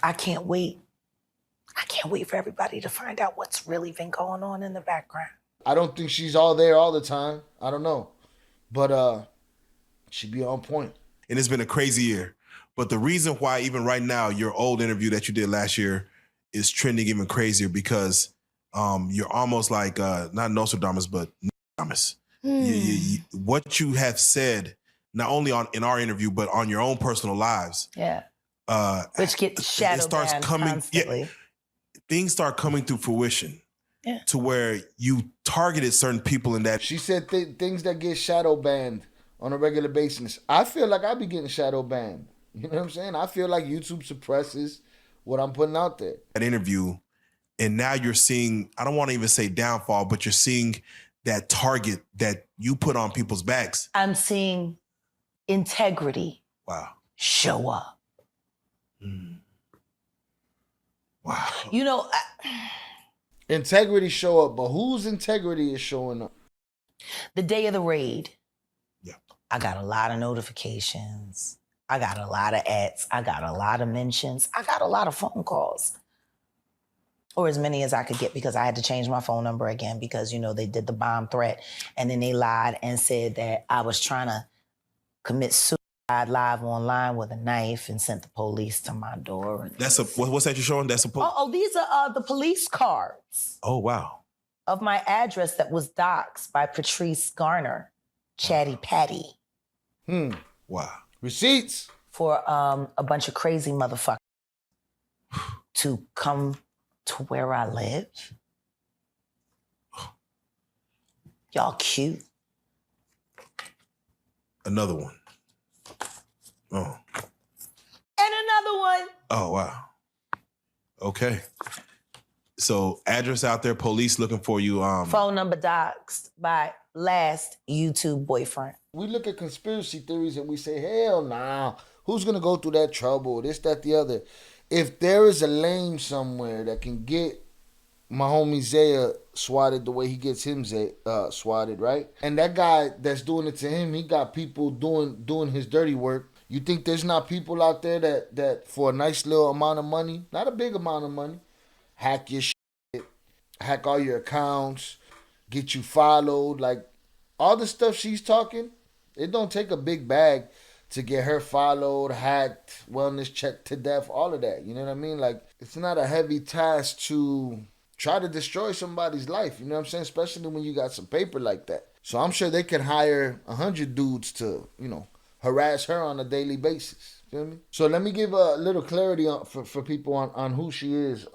I can't wait. I can't wait for everybody to find out what's really been going on in the background. I don't think she's all there all the time. I don't know. But she be on point. And it's been a crazy year. But the reason why even right now, your old interview that you did last year is trending even crazier because you're almost like, not Nostradamus, but Nostradamus. What you have said, not only in our interview, but on your own personal lives. Yeah. Which gets shadow banned constantly. Yeah, things start coming to fruition. Yeah. To where you targeted certain people in that. She said things that get shadow banned on a regular basis. I feel like I be getting shadow banned. You know what I'm saying? I feel like YouTube suppresses what I'm putting out there. That interview, and now you're seeing, I don't want to even say downfall, but you're seeing that target that you put on people's backs. I'm seeing integrity. Wow. Show up. Wow. You know, integrity show up, but whose integrity is showing up? The day of the raid. Yeah. I got a lot of notifications. I got a lot of ads. I got a lot of mentions. I got a lot of phone calls. Or as many as I could get because I had to change my phone number again because, you know, they did the bomb threat and then they lied and said that I was trying to commit suicide live online with a knife and sent the police to my door. And that's what's that you're showing? That's a these are the police cards. Oh, wow. Of my address that was doxxed by Patrice Garner, Chatty Patty. Wow. Receipts. For a bunch of crazy motherfuckers to come to where I live. Y'all cute. Another one. Oh. And another one. Oh, wow. Okay. So address out there, police looking for you. Phone number doxxed by last YouTube boyfriend. We look at conspiracy theories and we say, hell nah, who's going to go through that trouble, this, that, the other. If there is a lame somewhere that can get my homie Zaya swatted the way he gets him swatted, right? And that guy that's doing it to him, he got people doing his dirty work. You think there's not people out there that for a nice little amount of money, not a big amount of money, hack your shit, hack all your accounts, get you followed, like all the stuff she's talking, it don't take a big bag to get her followed, hacked, wellness checked to death, all of that. You know what I mean? Like, it's not a heavy task to try to destroy somebody's life. You know what I'm saying? Especially when you got some paper like that. So I'm sure they can hire 100 dudes to, you know, harass her on a daily basis. Feel me? So let me give a little clarity for people on who she is.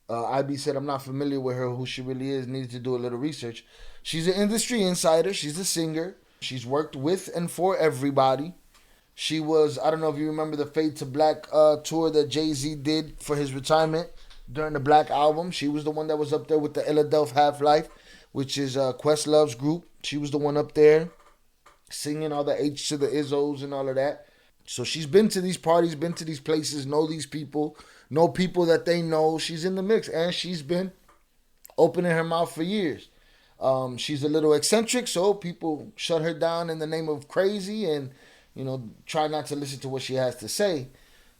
IB said, I'm not familiar with her, who she really is. Needed to do a little research. She's an industry insider. She's a singer. She's worked with and for everybody. She was, I don't know if you remember the Fade to Black tour that Jay-Z did for his retirement during the Black album. She was the one that was up there with the Philadelphia Half-Life, which is Questlove's group. She was the one up there singing all the H to the Izzos and all of that. So she's been to these parties, been to these places, know these people, know people that they know. She's in the mix, and she's been opening her mouth for years. She's a little eccentric, so people shut her down in the name of crazy and, you know, try not to listen to what she has to say.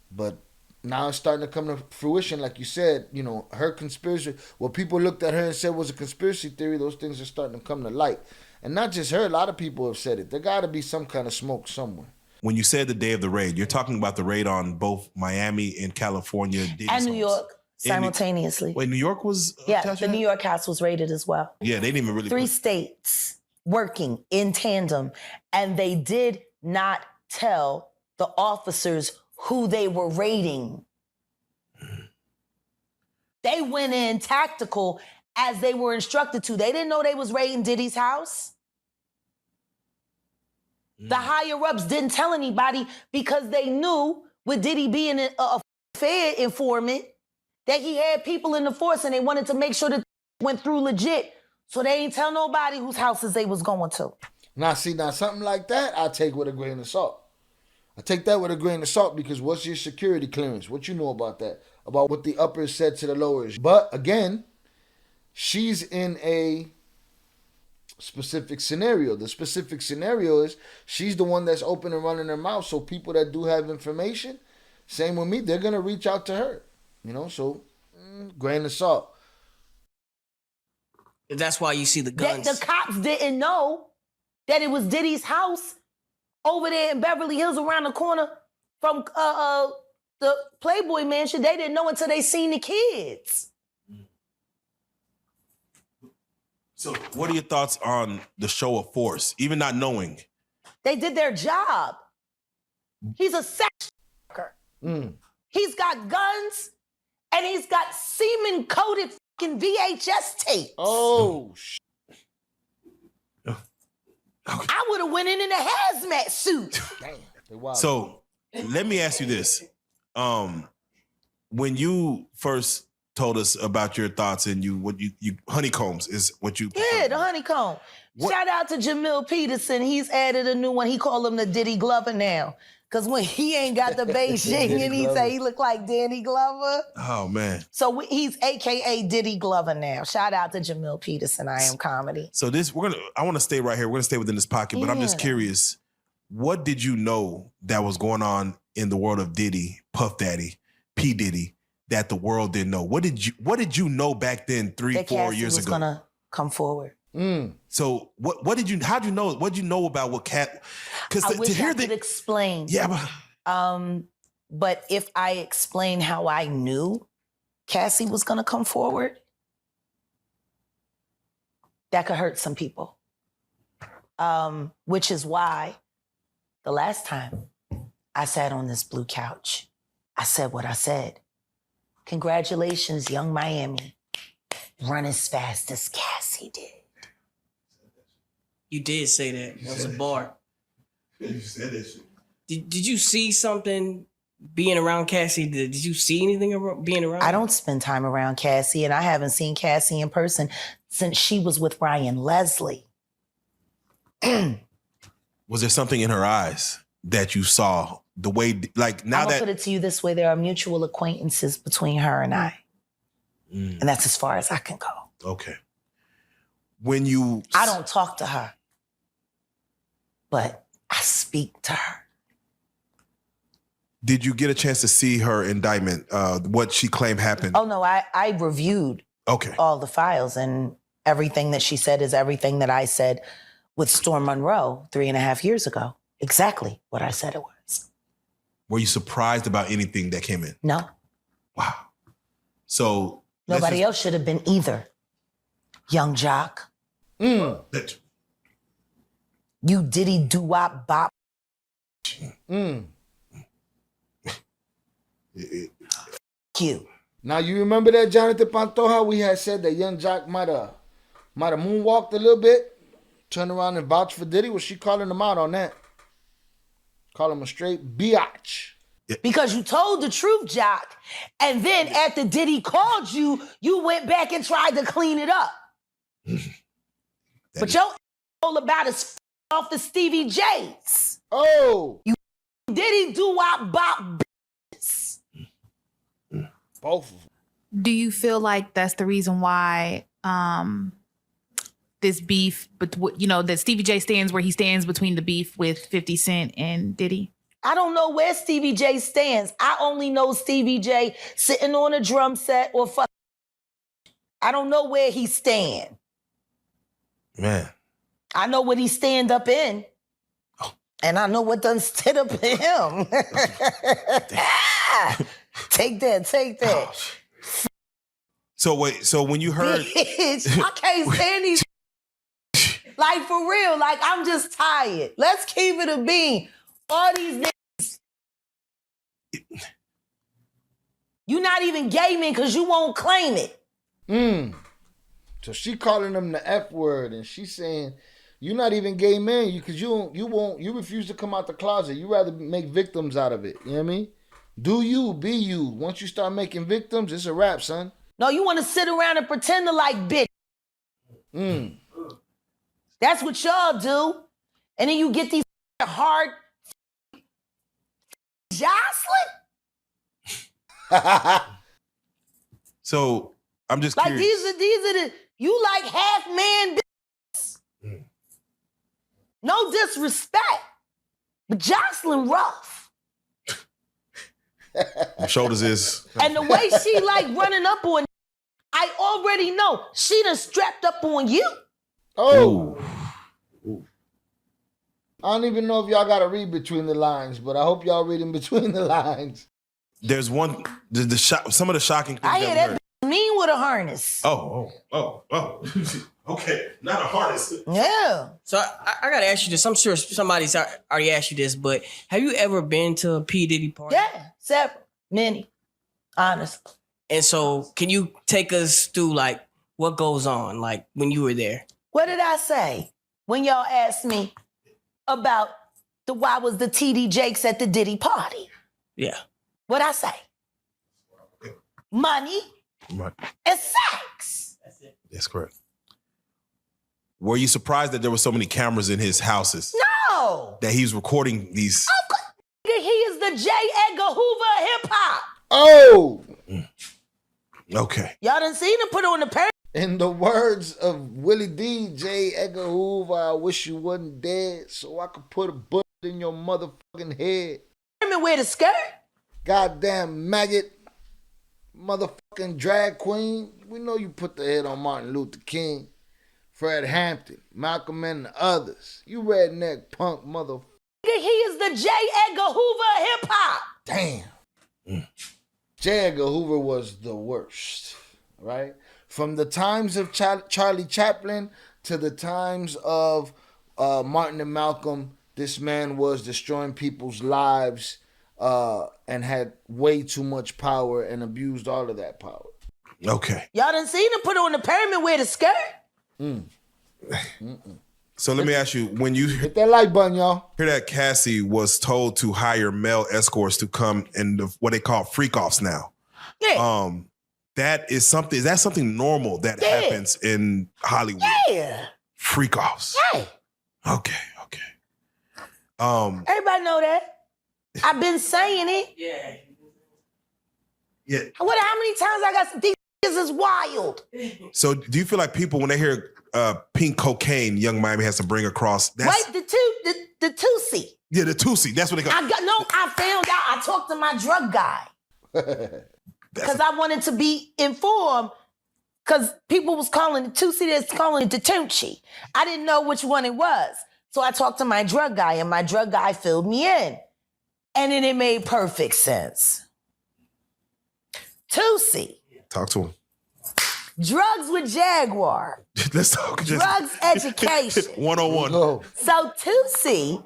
But now it's starting to come to fruition, like you said, you know, her conspiracy, what people looked at her and said was a conspiracy theory, those things are starting to come to light. And not just her, a lot of people have said it. There got to be some kind of smoke somewhere. When you said the day of the raid, you're talking about the raid on both Miami and California. Diddy's and New York. Simultaneously. Wait, New York was the New York house was raided as well. Yeah, they didn't even really... 3 states working in tandem, and they did not tell the officers who they were raiding. They went in tactical as they were instructed to. They didn't know they was raiding Diddy's house. The higher-ups didn't tell anybody because they knew, with Diddy being a Fed informant, that he had people in the force and they wanted to make sure that went through legit. So they ain't tell nobody whose houses they was going to. Now, something like that, I take with a grain of salt. I take that with a grain of salt because what's your security clearance? What you know about that? About what the uppers said to the lowers. But again, she's in a specific scenario. The specific scenario is she's the one that's open and running her mouth. So people that do have information, Same with me. They're gonna reach out to her. You know, so grain of salt. That's why you see the guns. The cops didn't know that it was Diddy's house over there in Beverly Hills around the corner from the Playboy Mansion. They didn't know until they seen the kids. So what are your thoughts on the show of force, even not knowing? They did their job. He's a sex worker. He's got guns and he's got semen-coated fucking VHS tapes. Oh, I would have went in a hazmat suit. Damn. So let me ask you this. When you first told us about your thoughts and you honeycombs is what you Yeah, the honeycomb. Shout out to Jamil Peterson. He's added a new one. He called him the Diddy Glover now. Because when he ain't got the Beijing and he say he look like Danny Glover. Oh, man. So he's AKA Diddy Glover now. Shout out to Jamil Peterson. I Am Comedy. So I want to stay right here. We're going to stay within this pocket, but I'm just curious. What did you know that was going on in the world of Diddy, Puff Daddy, P. Diddy, that the world didn't know? What did you know back then, 3-4 years was ago? Gonna come forward. So how'd you know? What'd you know about what Cat? Because I wish to hear I could explain. Yeah, but if I explain how I knew Cassie was gonna come forward, that could hurt some people. Which is why the last time I sat on this blue couch, I said what I said. Congratulations, Young Miami. Run as fast as Cassie did. You did say that. That was a bar. You said that shit. Did you see something being around Cassie? Did you see anything being around? I don't spend time around Cassie, and I haven't seen Cassie in person since she was with Ryan Leslie. Was there something in her eyes that you saw? The way, like now I'm that gonna put it to you this way: there are mutual acquaintances between her and I, and that's as far as I can go. Okay. When I don't talk to her, but I speak to her. Did you get a chance to see her indictment? What she claimed happened? Oh no, I reviewed all the files, and everything that she said is everything that I said with Storm Monroe 3.5 years ago. Exactly what I said it was. Were you surprised about anything that came in? No. Wow. So nobody else should have been either. Young Jock. You Diddy doo-wop bop. You. Now you remember that, Jonathan Pantoja? We had said that Young Jock might have moonwalked a little bit, turned around and vouched for Diddy. Was she calling him out on that? Call him a straight biatch. Because you told the truth, Jock. And then after Diddy called you, you went back and tried to clean it up. But your all about is off the Stevie J's. Oh. You Diddy doo-wop bop bitches. Both of them. Do you feel like that's the reason why this beef, but that Stevie J stands where he stands between the beef with 50 Cent and Diddy? I don't know where Stevie J stands. I only know Stevie J sitting on a drum set or fuck. I don't know where he stand. Man. I know what he stand up in. And I know what done stood up in him. Take that. So wait, so when you heard... Bitch, I can't stand these... Like, for real, like, I'm just tired. Let's keep it a bean. All these niggas... You not even gay men because you won't claim it. So she calling them the F word, and she saying, you're not even gay man, because you refuse to come out the closet. You rather make victims out of it. You know what I mean? Do you, be you. Once you start making victims, it's a wrap, son. No, you want to sit around and pretend to like bitch. That's what y'all do. And then you get these hard Jocelyn. So I'm just like curious. these are the you like half man bitches. No disrespect, but Jocelyn rough. The shoulders is. And the way she like running up on, I already know she done strapped up on you. Oh. I don't even know if y'all got to read between the lines, but I hope y'all reading between the lines. There's one, some of the shocking things I hear we that heard. mean with a harness. Oh. Okay, not a harness. Yeah. So I gotta ask you this. I'm sure somebody's already asked you this, but have you ever been to a P. Diddy party? Yeah, several, many, honestly. And so can you take us through like what goes on, like when you were there? What did I say when y'all asked me about why was the TD Jakes at the Diddy party? Yeah. What'd I say? Money Right. and sex. That's correct. Were you surprised that there were so many cameras in his houses? No. That he was recording these? He is the J. Edgar Hoover of hip hop. Oh. Okay. Y'all done seen him put on the parent. In the words of Willie D. J. Edgar Hoover, I wish you wasn't dead so I could put a bullet in your motherfucking head. Wear the skirt. Goddamn maggot. Motherfucking drag queen. We know you put the head on Martin Luther King, Fred Hampton, Malcolm and the others. You redneck punk motherfucker. He is the J. Edgar Hoover of hip hop. Damn. J. Edgar Hoover was the worst, right? From the times of Charlie Chaplin to the times of Martin and Malcolm, this man was destroying people's lives and had way too much power and abused all of that power. Okay. Y'all done seen him put on the pyramid wear the skirt? So let me ask you, when you Hit that like button, y'all. hear that Cassie was told to hire male escorts to come in what they call freak-offs now. Yeah. That is something, is that something normal that happens in Hollywood? Yeah. Freak-offs. Yeah. Okay. Everybody know that. I've been saying it. Yeah. How many times I got these niggas is wild. So do you feel like people, when they hear pink cocaine, Young Miami has to bring across, that's... Wait, the Tusi. Yeah, the Tusi. That's what they call I found out. I talked to my drug guy. Because I wanted to be informed. Because people was calling it Tusi, that's calling it the Tunchi. I didn't know which one it was. So I talked to my drug guy, and my drug guy filled me in. And then it made perfect sense. Tusi. Talk to him. Drugs with Jaguar. Let's talk. Drugs education. 101. Go. So Tusi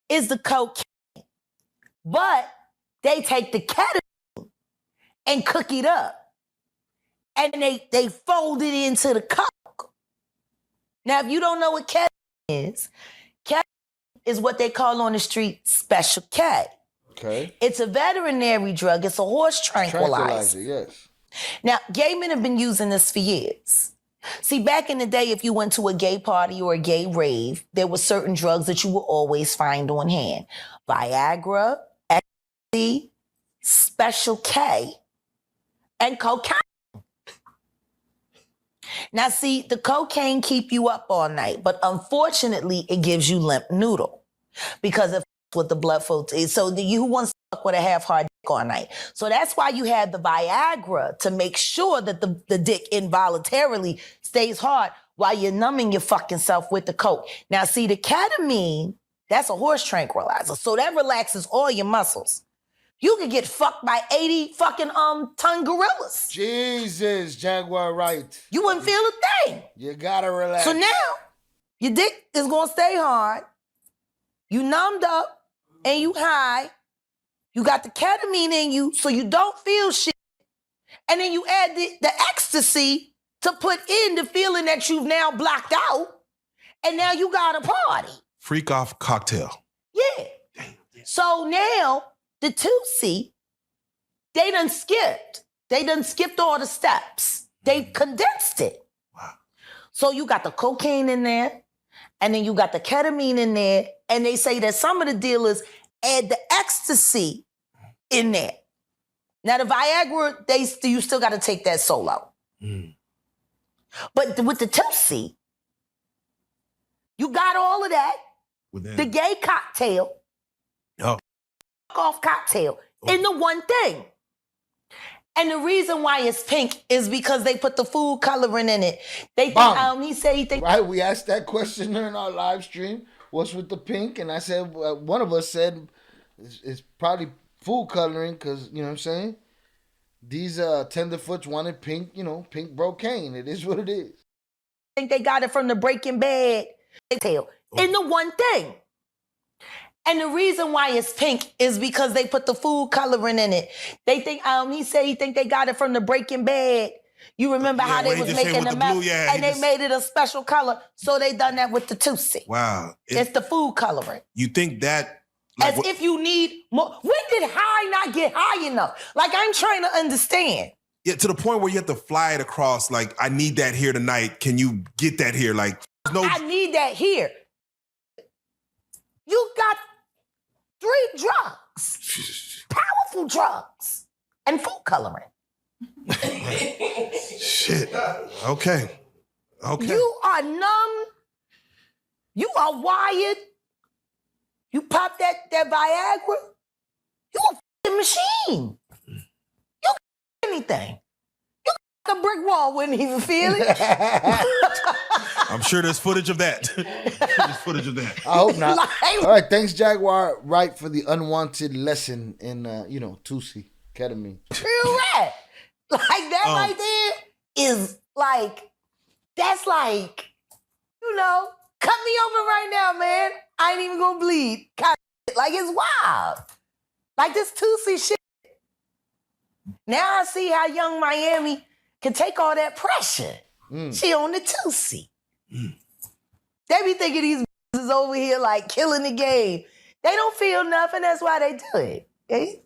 is the cocaine, but they take the ketamine and cook it up. And they fold it into the coke. Now, if you don't know what ketamine is what they call on the street Special K. Okay. It's a veterinary drug. It's a horse tranquilizer. Yes. Now, gay men have been using this for years. See, back in the day, if you went to a gay party or a gay rave, there were certain drugs that you would always find on hand. Viagra, ecstasy, Special K, and cocaine. Now, see, the cocaine keep you up all night, but unfortunately, it gives you limp noodle because of with the blood flow. So you wants to fuck with a half-hard dick all night. So that's why you have the Viagra to make sure that the dick involuntarily stays hard while you're numbing your fucking self with the coke. Now, see, the ketamine, that's a horse tranquilizer. So that relaxes all your muscles. You could get fucked by 80 fucking ton gorillas. Jesus, Jaguar Wright. You wouldn't feel a thing. You gotta relax. So now, your dick is gonna stay hard. You numbed up and you high. You got the ketamine in you so you don't feel shit. And then you add the ecstasy to put in the feeling that you've now blocked out. And now you got a party. Freak off cocktail. Yeah. So now, the Tusi, they done skipped. They done skipped all the steps. They condensed it. Wow. So you got the cocaine in there, and then you got the ketamine in there, and they say that some of the dealers add the ecstasy in there. Now the Viagra, you still got to take that solo. But with the Tusi, you got all of that. Within. The gay cocktail. Oh. Off cocktail. in the one thing. And the reason why it's pink is because they put the food coloring in it. They think, he said he think. Right, we asked that question during our live stream. What's with the pink? And I said, one of us said it's probably food coloring because, you know what I'm saying? These tenderfoots wanted pink, pink brocane. It is what it is. I think they got it from the Breaking Bad tale in the one thing. And the reason why it's pink is because they put the food coloring in it. They think, he said he think they got it from the Breaking Bad. You remember how they was making the map, and they made it a special color, so they done that with the Tootsie. Wow. It's the food coloring. You think that... As if you need more. When did high not get high enough? Like, I'm trying to understand. Yeah, to the point where you have to fly it across, like, I need that here tonight. Can you get that here? Like, I need that here. You got 3 drugs. Powerful drugs. And food coloring. Shit. Okay. You are numb. You are wired. You pop that Viagra. You a f***ing machine. You can anything. You can a brick wall, wouldn't even feel it. I'm sure there's footage of that. I hope not. All right, thanks Jaguar Wright for the unwanted lesson in, Tootsie, ketamine. Real rat. Like that right there is like, that's like, cut me open right now, man. I ain't even gonna bleed. Like, it's wild. Like this Tootsie shit. Now I see how Young Miami can take all that pressure. She on the Tootsie. They be thinking these is over here like killing the game. They don't feel nothing. That's why they do it. Okay?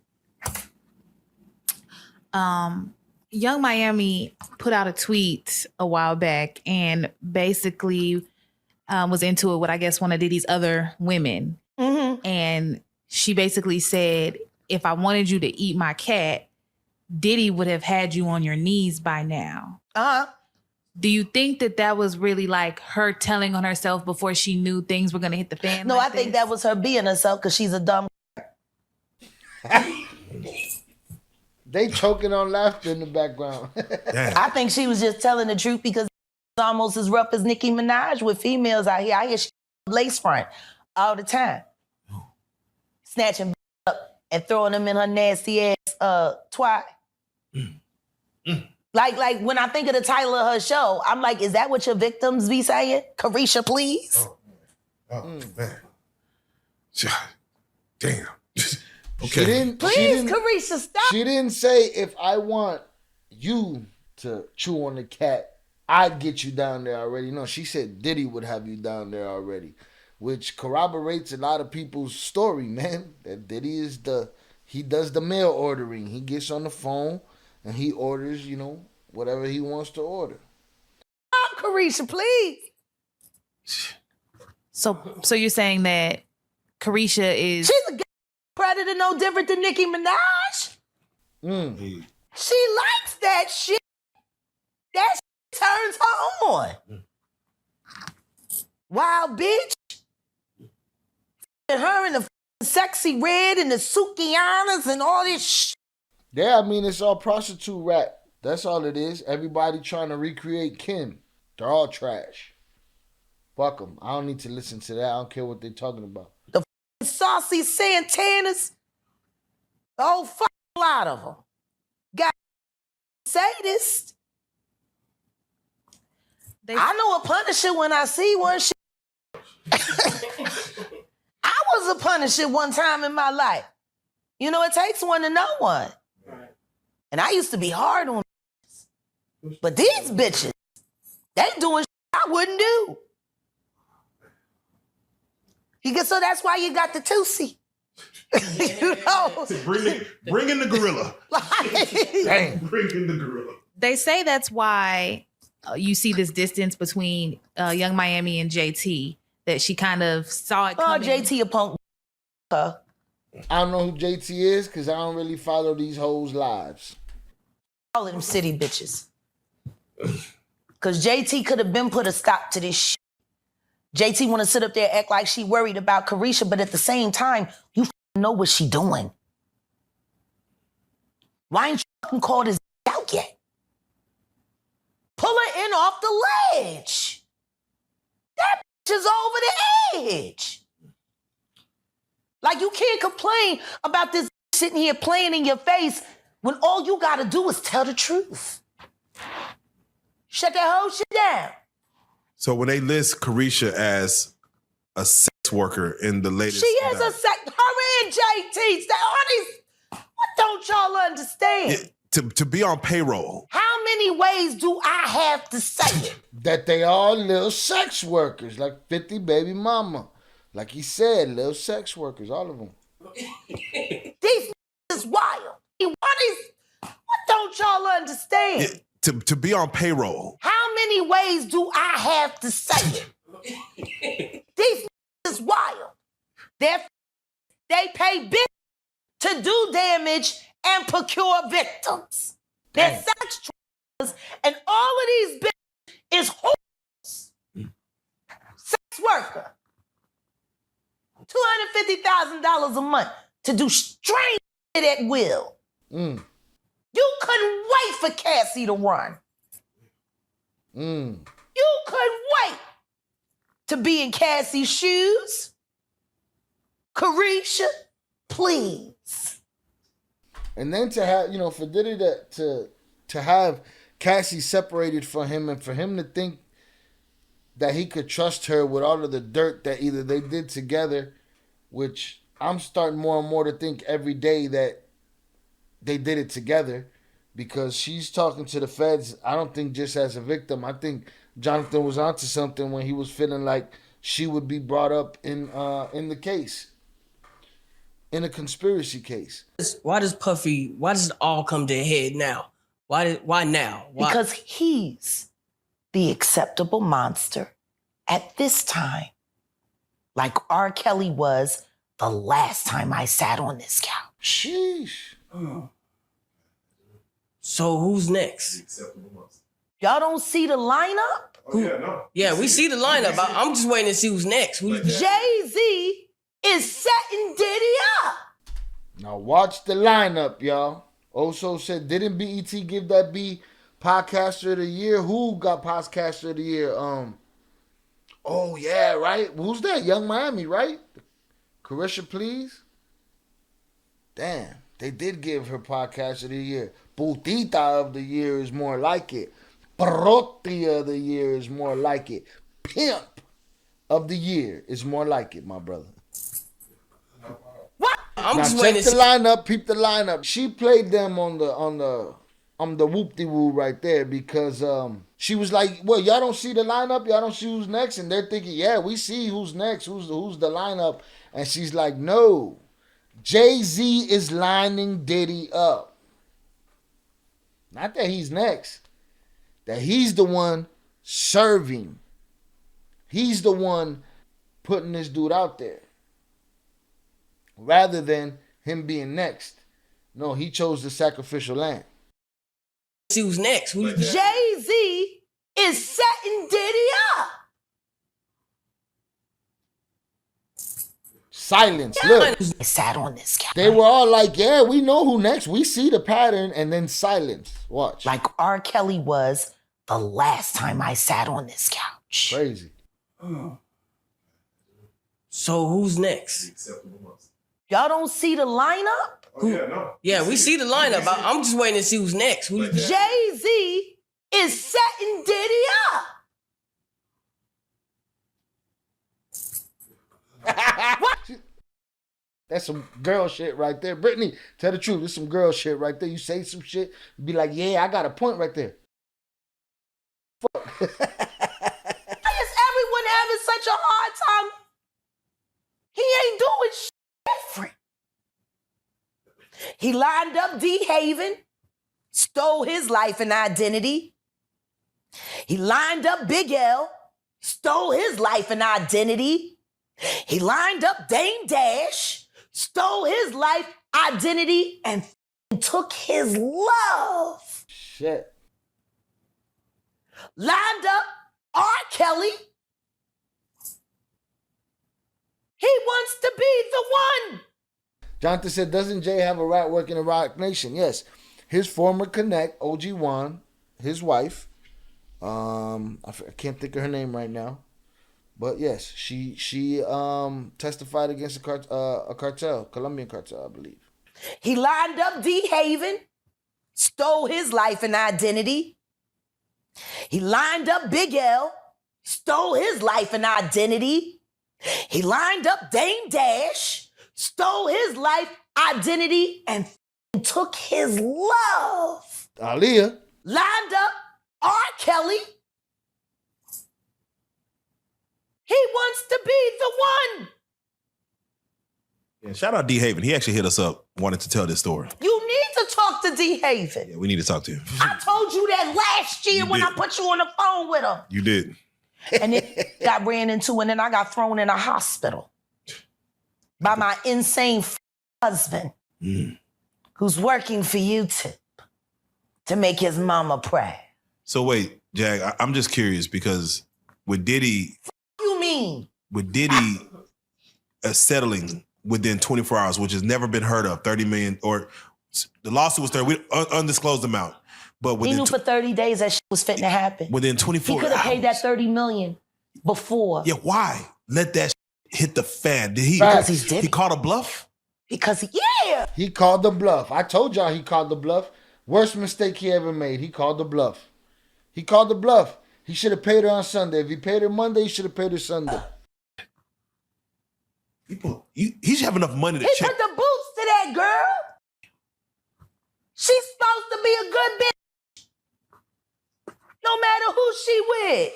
Young Miami put out a tweet a while back and basically was into it with, I guess, one of Diddy's other women. Mm-hmm. And she basically said, if I wanted you to eat my cat, Diddy would have had you on your knees by now. Uh-huh. Do you think that was really like her telling on herself before she knew things were going to hit the fan? No, I think that was her being herself because she's a dumb. They choking on laughter in the background. I think she was just telling the truth because it's almost as rough as Nicki Minaj with females out here. I hear she lace front all the time. Snatching up and throwing them in her nasty ass twat. Like when I think of the title of her show, I'm like, is that what your victims be saying? Carisha, please? Man. Damn. Okay. Carisha, stop. She didn't say, if I want you to chew on the cat, I'd get you down there already. No, she said Diddy would have you down there already, which corroborates a lot of people's story, man. That Diddy is he does the mail ordering. He gets on the phone and he orders, whatever he wants to order. Stop, Carisha, please. So you're saying that Carisha is... She's a predator no different than Nicki Minaj. She likes that shit. That shit turns her on. Wild bitch. And her in the sexy red and the Sukianas and all this shit. Yeah, I mean, it's all prostitute rap. That's all it is. Everybody trying to recreate Kim. They're all trash. Fuck them. I don't need to listen to that. I don't care what they're talking about. Saucy Santanas, the whole fucking lot of them. Got sadist. I know a Punisher when I see one. I was a Punisher one time in my life. It takes one to know one. And I used to be hard on bitches. But these bitches, they doing shit I wouldn't do. So that's why you got the Tootsie. Bring in the gorilla. Dang. Bring in the gorilla. They say that's why you see this distance between Young Miami and JT, that she kind of saw it coming. Oh, JT a punk. I don't know who JT is because I don't really follow these hoes' lives. All of them city bitches. Because JT could have been put a stop to this shit. JT want to sit up there and act like she worried about Carisha, but at the same time, you know what she doing. Why ain't you fucking called his out yet? Pull her in off the ledge. That bitch is over the edge. Like, you can't complain about this sitting here playing in your face when all you gotta do is tell the truth. Shut that whole shit down. So when they list Carisha as a sex worker in the latest, She is a sex. Her and JT. What don't y'all understand? to be on payroll. How many ways do I have to say it? That they all little sex workers, like 50 baby mama. Like he said, little sex workers, all of them. These is wild. What don't y'all understand? To be on payroll. How many ways do I have to say it? These is wild. They pay big to do damage and procure victims. They're sex traffickers, and all of these bitches is whores. Sex worker. $250,000 a month to do strange shit at will. You couldn't wait for Cassie to run. You couldn't wait to be in Cassie's shoes. Carisha, please. And then to have, for Diddy to have Cassie separated from him, and for him to think that he could trust her with all of the dirt that either they did together, which I'm starting more and more to think every day that they did it together, because she's talking to the feds, I don't think just as a victim. I think Jonathan was onto something when he was feeling like she would be brought up in the case, in a conspiracy case. Why does it all come to a head now? Why now? Why? Because he's the acceptable monster at this time. Like R. Kelly was the last time I sat on this couch. Sheesh. So who's next? Y'all don't see the lineup? Yeah, we see the lineup. I'm just waiting to see who's next. Jay-Z is setting Diddy up. Now watch the lineup, y'all. Also said, didn't BET give that B Podcaster of the Year? Who got Podcaster of the Year? Oh yeah, right. Who's that? Young Miami, right? Carisha, please. Damn, they did give her Podcaster of the Year. Putita of the Year is more like it. Parotia of the Year is more like it. Pimp of the Year is more like it, my brother. What? I'm Now just check waiting the to see. lineup, peep the lineup. She played them on the whoop-de-woo right there, because she was like, well, y'all don't see the lineup, y'all don't see who's next, and they're thinking, yeah, we see who's next, who's the lineup, and she's like, no, Jay-Z is lining Diddy up. Not that he's next, that he's the one serving. He's the one putting this dude out there, rather than him being next. No, he chose the sacrificial lamb. See who's next. Jay-Z is setting Diddy up. Silence. Look, I sat on this couch. they were all like, yeah, we know who next. We see the pattern, and then silence. Watch. Like R. Kelly was the last time I sat on this couch. Crazy. So who's next? Y'all don't see the lineup? Yeah, we see the lineup. I'm just waiting to see who's next. Jay-Z is setting Diddy up. That's some girl shit right there. Brittany, tell the truth. There's some girl shit right there. You say some shit, be like, yeah, I got a point right there. Fuck. Why is everyone having such a hard time? He ain't doing shit different. He lined up D. Haven, stole his life and identity. He lined up Big L, stole his life and identity. He lined up Dame Dash, stole his life, identity, and took his love. Shit. Lined up R. Kelly. He wants to be the one. Jonathan said, doesn't Jay have a rat working in Rock Nation? Yes. his former connect, OG1, his wife. I can't think of her name right now, but yes, she testified against a cartel, Colombian cartel, I believe. He lined up D. Haven, stole his life and identity. He lined up Big L, stole his life and identity. He lined up Dame Dash, stole his life, identity, and took his love. Aaliyah. Lined up R. Kelly. He wants to be the one. Yeah, shout out D Haven. He actually hit us up, wanted to tell this story. You need to talk to D. Haven. Yeah, we need to talk to him. I told you that last year when I put you on the phone with him. You did. And it got ran into, and then I got thrown in a hospital by my insane husband who's working for YouTube to make his mama pray. So wait, Jag, I'm just curious because with Diddy, You mean? with Diddy settling within 24 hours, which has never been heard of, 30 million, or the lawsuit was 30, undisclosed amount. But He within knew for 30 days that shit was fitting to happen. within 24 He could have paid that hours. 30 million before. Yeah, why? Let that hit the fan. Did he? Facts. He's Diddy. He called a bluff? Because He called the bluff. I told y'all he called the bluff. Worst mistake he ever made. He called the bluff. He called the bluff. He should have paid her on Sunday. If he paid her Monday, he should have paid her Sunday. He should have enough money to he check. put the boots to that girl. She's supposed to be a good bitch. No matter who she with.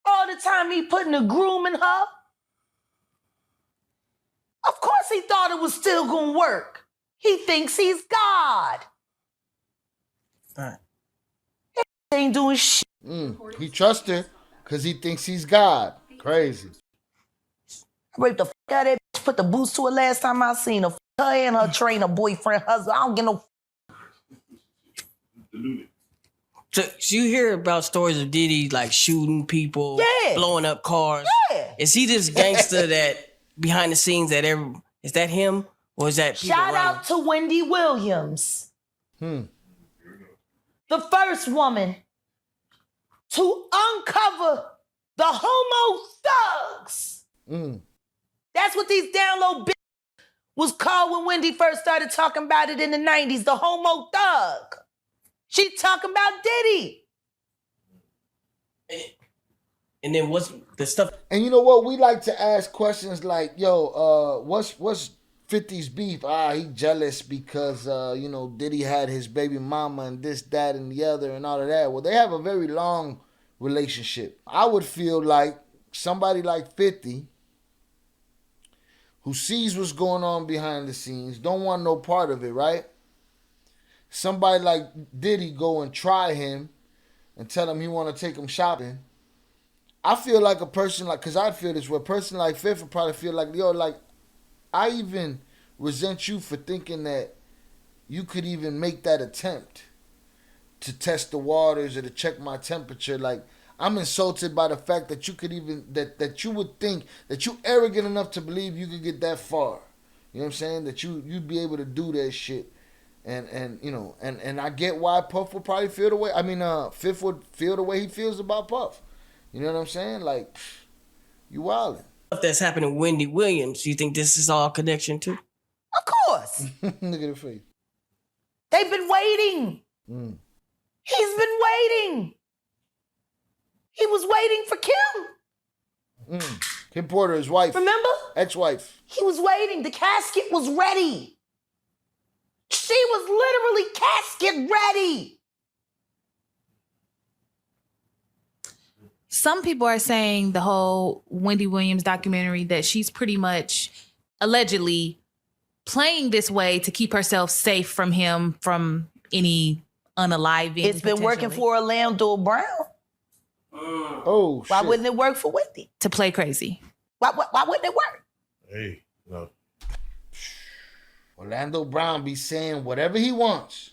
All the time he putting the groom in her. Of course he thought it was still gonna work. He thinks he's God. Right. He ain't doing shit. He trusts her because he thinks he's God. Crazy. I raped the fuck out of that bitch, put the boots to her last time I seen her. Her and her trainer, boyfriend, husband. I don't get no. So you hear about stories of Diddy like shooting people, Yeah. blowing up cars. Yeah. Is he this gangster that behind the scenes that is that him or is that people Shout around out to Wendy Williams. The first woman to uncover the homo thugs. That's what these down low bitches was called when Wendy first started talking about it in the 90s, the homo thug. She talking about Diddy. And then what's the stuff? And you know what? We like to ask questions like, yo, what's 50's beef? He jealous because, Diddy had his baby mama and this, that, and the other and all of that. Well, they have a very long relationship. I would feel like somebody like 50 who sees what's going on behind the scenes, don't want no part of it, right? Somebody like Diddy go and try him and tell him he want to take him shopping. I feel like a person like, because I feel this way, a person like Fifth would probably feel like, yo, like, I even resent you for thinking that you could even make that attempt to test the waters or to check my temperature. Like, I'm insulted by the fact that you could even, that you would think, that you arrogant enough to believe you could get that far. You know what I'm saying? That you'd be able to do that shit. And I get why Puff would probably feel the way, Fifth would feel the way he feels about Puff. You know what I'm saying? Like, you wildin'. Stuff that's happening to Wendy Williams. You think this is all connection to? Of course. Look at the face. They've been waiting. He's been waiting. He was waiting for Kim. Kim Porter, his wife. Remember? Ex-wife. He was waiting. The casket was ready. She was literally casket ready. Some people are saying the whole Wendy Williams documentary that she's pretty much allegedly playing this way to keep herself safe from him, from any unaliving. It's been working for Orlando Brown. Oh, shit. Why wouldn't it work for Wendy? to play crazy. Why wouldn't it work? Hey, no. Orlando Brown be saying whatever he wants.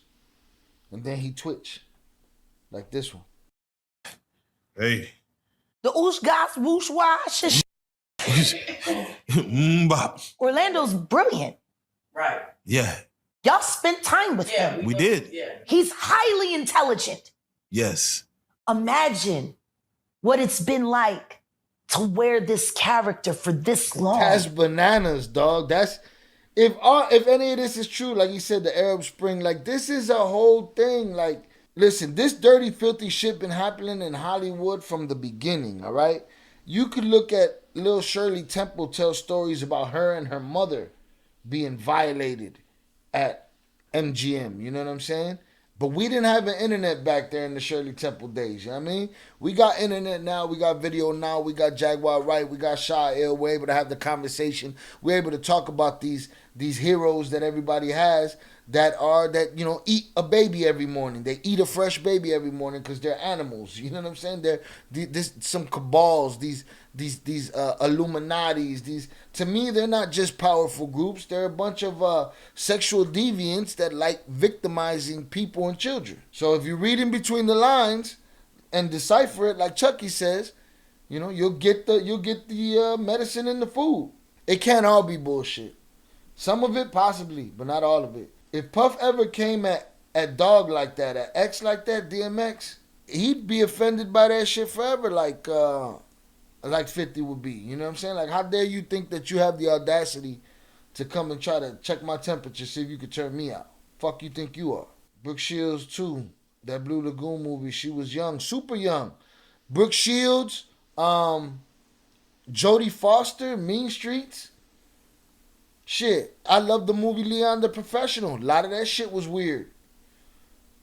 And then he twitch. Like this one. Hey. The oosh gosh whoosh wash. Bop. Orlando's brilliant. Right. Yeah. Y'all spent time with him. We did. Yeah. He's highly intelligent. Yes. Imagine what it's been like to wear this character for this long. That's bananas, dog. That's if any of this is true, like he said, the Arab Spring, like this is a whole thing. Like, listen, this dirty, filthy shit been happening in Hollywood from the beginning. All right, you could look at Lil Shirley Temple tell stories about her and her mother being violated at MGM. You know what I'm saying? But we didn't have an internet back there in the Shirley Temple days. You know what I mean? We got internet now. We got video now. We got Jaguar Wright. We got Shaw Ill. We're able to have the conversation. We're able to talk about these heroes that everybody has that eat a baby every morning. They eat a fresh baby every morning because they're animals. You know what I'm saying? They're some cabals, these Illuminatis. To me, they're not just powerful groups. They're a bunch of sexual deviants that like victimizing people and children. So if you read in between the lines and decipher it, like Chucky says, you'll get the medicine in the food. It can't all be bullshit. Some of it possibly, but not all of it. If Puff ever came at Dog like that, at X like that, DMX, he'd be offended by that shit forever, like 50 would be. You know what I'm saying? Like, how dare you think that you have the audacity to come and try to check my temperature, see if you could turn me out? Fuck you think you are. Brooke Shields too. That Blue Lagoon movie, she was young, super young. Brooke Shields, Jodie Foster, Mean Streets. Shit, I love the movie Leon the Professional. A lot of that shit was weird.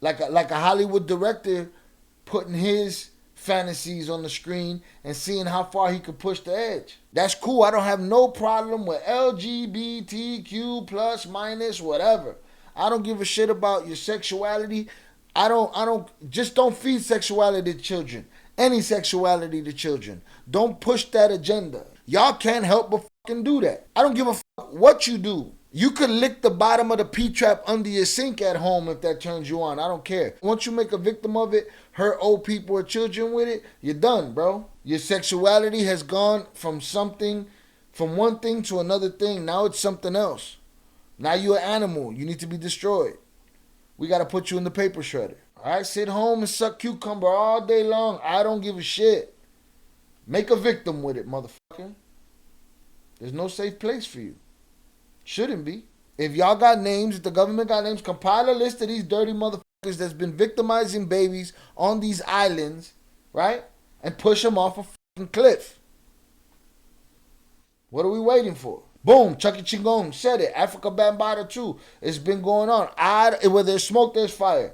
Like a Hollywood director putting his fantasies on the screen and seeing how far he could push the edge. That's cool. I don't have no problem with LGBTQ plus minus whatever. I don't give a shit about your sexuality. I don't feed sexuality to children. Any sexuality to children. Don't push that agenda. Y'all can't help but fucking do that. I don't give a fuck what you do. You could lick the bottom of the P-trap under your sink at home if that turns you on. I don't care. Once you make a victim of it, hurt old people or children with it, you're done, bro. Your sexuality has gone from one thing to another thing. Now it's something else. Now you're an animal. You need to be destroyed. We got to put you in the paper shredder. All right, sit home and suck cucumber all day long. I don't give a shit. Make a victim with it, motherfucker. There's no safe place for you. Shouldn't be. If y'all got names, if the government got names, compile a list of these dirty motherfuckers that's been victimizing babies on these islands, right? And push them off a fucking cliff. What are we waiting for? Boom, Chucky Chingon said it. Africa Bambaataa too. It's been going on. Where there's smoke, there's fire.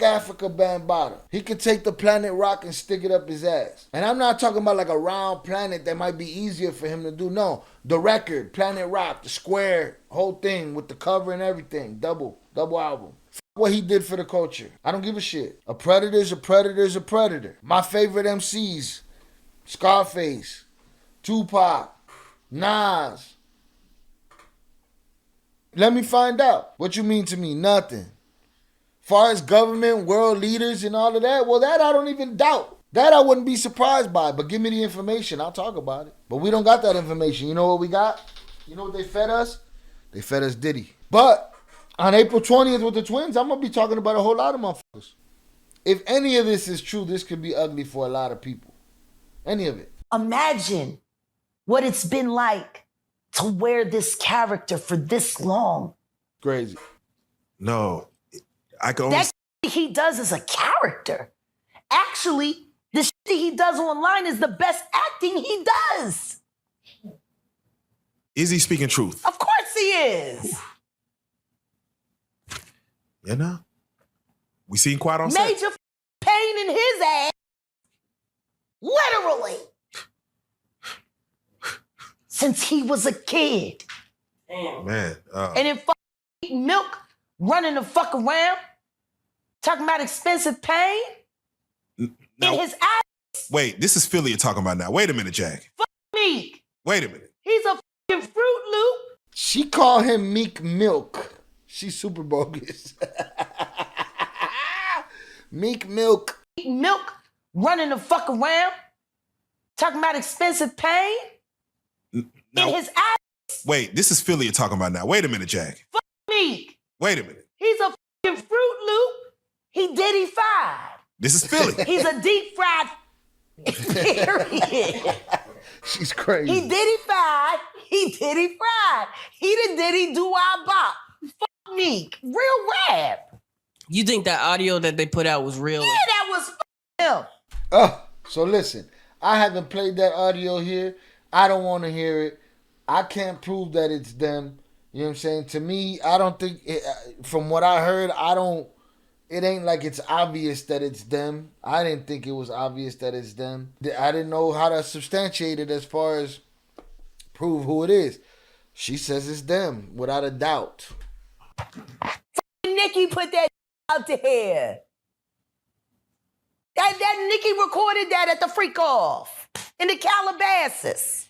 Africa Bambaataa. He could take the planet rock and stick it up his ass. And I'm not talking about like a round planet that might be easier for him to do. No, the record, Planet Rock, the square, whole thing with the cover and everything. Double album. What he did for the culture. I don't give a shit. A predator's a predator's a predator. My favorite MCs, Scarface, Tupac, Nas. Let me find out. What you mean to me? Nothing. Far as government, world leaders, and all of that, well, that I don't even doubt. That I wouldn't be surprised by, but give me the information. I'll talk about it. But we don't got that information. You know what we got? You know what they fed us? They fed us Diddy. But on April 20th with the twins, I'm going to be talking about a whole lot of motherfuckers. If any of this is true, this could be ugly for a lot of people. Any of it. Imagine what it's been like to wear this character for this long. Crazy. No. I can only... That shit he does is a character. Actually, the shit he does online is the best acting he does. Is he speaking truth? Of course he is. You know? We seen Quad on set. Major pain in his ass. Literally. Since he was a kid. Damn. Man. And then eating milk, running the fuck around, talking about expensive pain Now, in his ass. wait, this is Philly you're talking about now. Wait a minute, Jack. Meek. Wait a minute. He's a fucking Fruit Loop. She called him Meek Milk. She's super bogus. Meek Milk. Eating milk, running the fuck around, talking about expensive pain Now, in his ass. wait, this is Philly you're talking about now. Wait a minute, Jack. Meek. Wait a minute. He's a fucking Fruit Loop. He Diddy fried. This is Philly. He's a deep fried. Period. She's crazy. He Diddy fried. He Diddy fried. He the Diddy do-I-bop. Fuck me. Real rap. You think that audio that they put out was real? Yeah, that was him. So listen, I haven't played that audio here. I don't want to hear it. I can't prove that it's them. You know what I'm saying? To me, I don't think, from what I heard, it ain't like it's obvious that it's them. I didn't think it was obvious that it's them. I didn't know how to substantiate it as far as prove who it is. She says it's them, without a doubt. Nicki put that out there. That Nicki recorded that at the freak off in the Calabasas.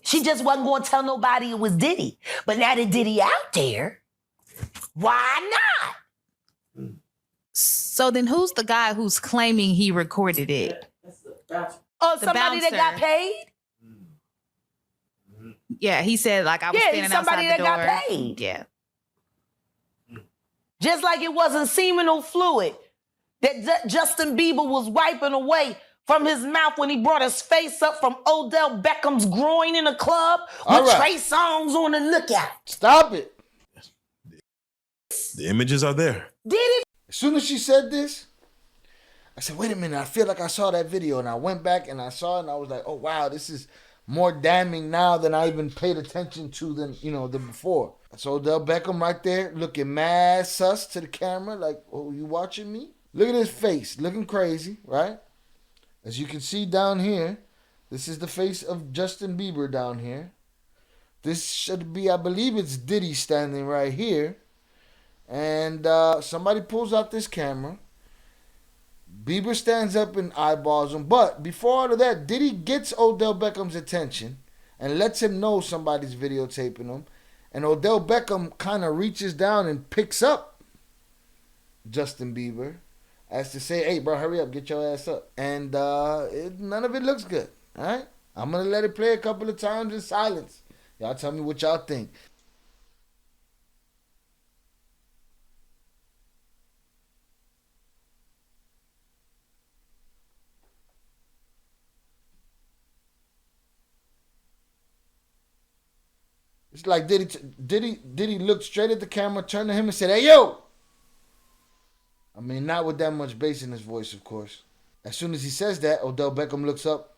She just wasn't going to tell nobody it was Diddy. But now that Diddy out there, why not? So then who's the guy who's claiming he recorded it? Oh, The somebody that got bouncer. paid? Yeah, he said like I was Yeah, standing somebody outside the that door. got paid. Yeah. Just like it wasn't seminal fluid that Justin Bieber was wiping away from his mouth when he brought his face up from Odell Beckham's groin in a club All with right. Trey Songz on the lookout. Stop it. The images are there. Diddy As soon as she said this, I said, wait a minute, I feel like I saw that video. And I went back and I saw it and I was like, oh, wow, this is more damning now than I even paid attention to than before. So Odell Beckham right there looking mad sus to the camera like, oh, you watching me? Look at his face, looking crazy, right? As you can see down here, this is the face of Justin Bieber down here. This should be, I believe it's Diddy standing right here. And somebody pulls out this camera. Bieber stands up and eyeballs him. But before all of that, Diddy gets Odell Beckham's attention and lets him know somebody's videotaping him. And Odell Beckham kind of reaches down and picks up Justin Bieber as to say, hey, bro, hurry up, get your ass up. And none of it looks good, all right? I'm going to let it play a couple of times in silence. Y'all tell me what y'all think. It's like Diddy looked straight at the camera, turned to him and said, hey, yo! I mean, not with that much bass in his voice, of course. As soon as he says that, Odell Beckham looks up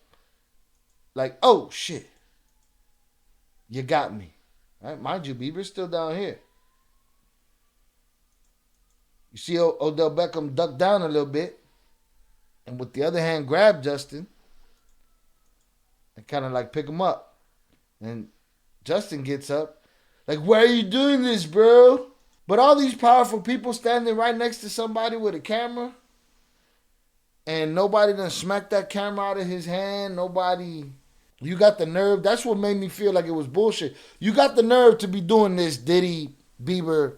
like, oh, shit. You got me. Right? Mind you, Bieber's still down here. You see Odell Beckham duck down a little bit and with the other hand grab Justin and kind of like pick him up. And Justin gets up like, why are you doing this, bro? But all these powerful people standing right next to somebody with a camera and nobody done smacked that camera out of his hand. Nobody, you got the nerve. That's what made me feel like it was bullshit. You got the nerve to be doing this, Diddy, Bieber,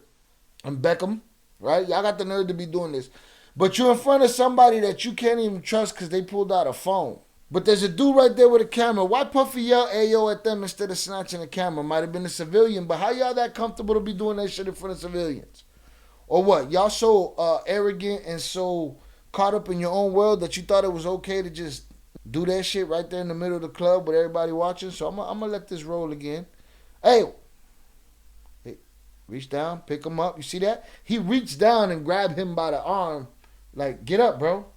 and Beckham, right? Y'all got the nerve to be doing this. But you're in front of somebody that you can't even trust because they pulled out a phone. But there's a dude right there with a camera. Why Puffy yell Ayo at them instead of snatching a camera? Might have been a civilian, but how y'all that comfortable to be doing that shit in front of civilians? Or what? Y'all so arrogant and so caught up in your own world that you thought it was okay to just do that shit right there in the middle of the club with everybody watching? So I'm going to let this roll again. Hey, reach down, pick him up. You see that? He reached down and grabbed him by the arm. Like, get up, bro.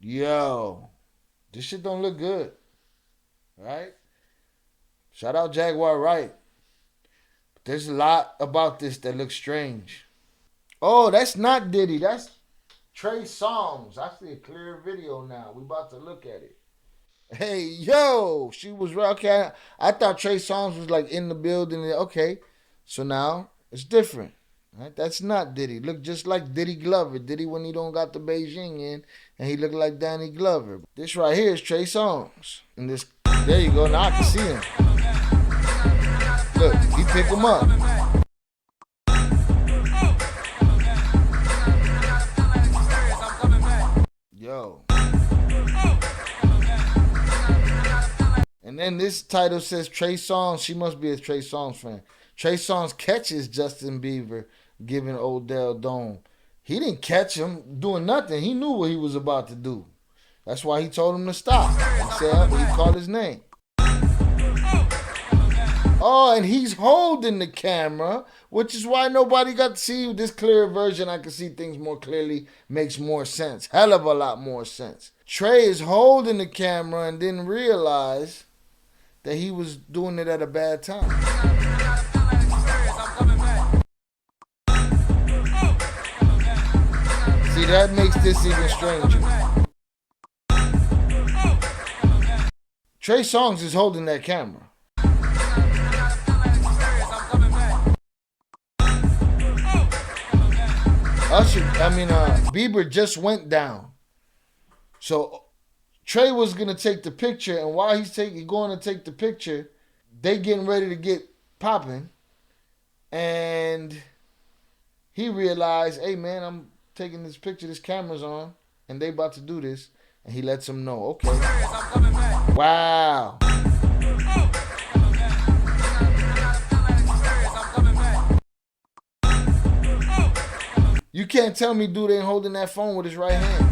Yo, this shit don't look good, right? Shout out Jaguar Wright. But there's a lot about this that looks strange. Oh, that's not Diddy. That's Trey Songz. I see a clear video now. We about to look at it. Hey, yo, she was right. Okay, I thought Trey Songz was like in the building. Okay, so now it's different. Right? That's not Diddy. Look just like Diddy Glover. Diddy when he don't got the Beijing in, and he look like Danny Glover. This right here is Trey Songz. And this, there you go. Now I can see him. Look, he picked him up. Yo, And then this title says Trey Songz. She must be a Trey Songz fan. Trey Songz catches Justin Bieber giving Odell dome. He didn't catch him doing nothing. He knew what he was about to do. That's why he told him to stop. He said he called his name. Oh, and he's holding the camera, which is why nobody got to see this clear version. I can see things more clearly. Makes more sense. Hell of a lot more sense. Trey is holding the camera and didn't realize that he was doing it at a bad time. See, that makes this even stranger. Trey Songz is holding that camera. Bieber just went down. So Trey was gonna take the picture, and while he's going to take the picture, they getting ready to get popping, and he realized, hey man, I'm taking this picture, this camera's on, and they about to do this, and he lets them know, okay. Wow. You can't tell me dude ain't holding that phone with his right hand.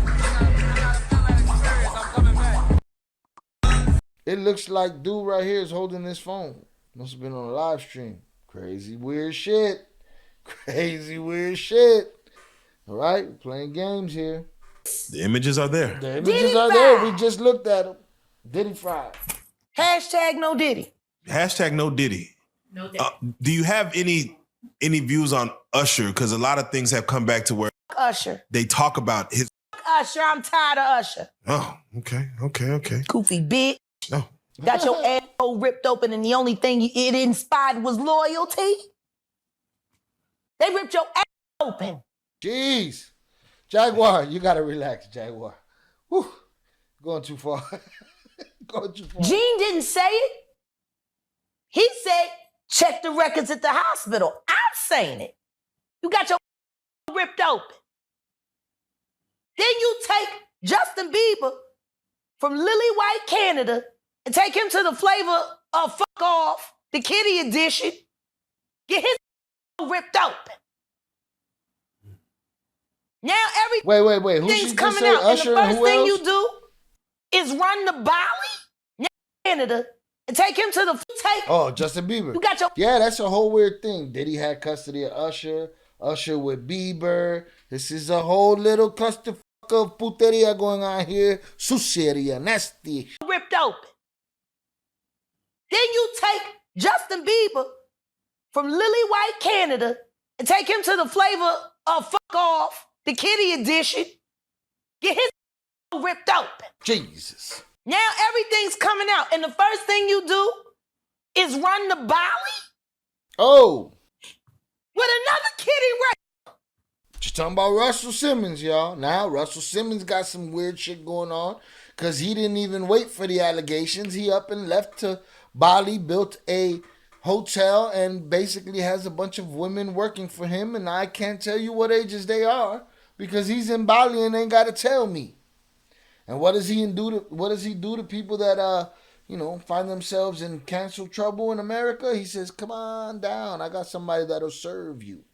It looks like dude right here is holding this phone. Must have been on a live stream. Crazy weird shit. Crazy weird shit. All right, we're playing games here. The images are there. The images are there. We just looked at them. Diddy fried. Hashtag no Diddy. Hashtag no Diddy. No Diddy. Do you have any views on Usher? Because a lot of things have come back to where Usher. they talk about his. Usher, I'm tired of Usher. Oh, okay. Goofy bitch. Oh. Got your asshole ripped open and the only thing it inspired was loyalty. They ripped your ass open. Jeez. Jaguar, you gotta relax, Jaguar. Whew. Going too far. Going too far. Gene didn't say it. He said, check the records at the hospital. I'm saying it. You got your ripped open. Then you take Justin Bieber from Lily White, Canada, and take him to the flavor of Fuck Off, the kiddie edition. Get his ripped open. Now Wait. Who she everything's just coming said? out, Usher, and the and first who thing else? you do is run to Bali, Canada, and take him to the Oh, Justin Bieber. You got your Yeah, that's a whole weird thing. Diddy had custody of Usher. Usher with Bieber. This is a whole little clusterfuck of puteria going on here. Suceria, nasty. ripped open. Then you take Justin Bieber from Lily White, Canada, and take him to the flavor of Fuck Off, the kiddie edition. Get his ripped open. Jesus. Now everything's coming out, and the first thing you do is run to Bali Oh. with another kiddie rape. Just talking about Russell Simmons, y'all. Now, Russell Simmons got some weird shit going on because he didn't even wait for the allegations. He up and left to Bali, built a hotel, and basically has a bunch of women working for him. And I can't tell you what ages they are because he's in Bali and ain't got to tell me. And what does he do to people that find themselves in cancel trouble in America? He says, "Come on down. I got somebody that'll serve you."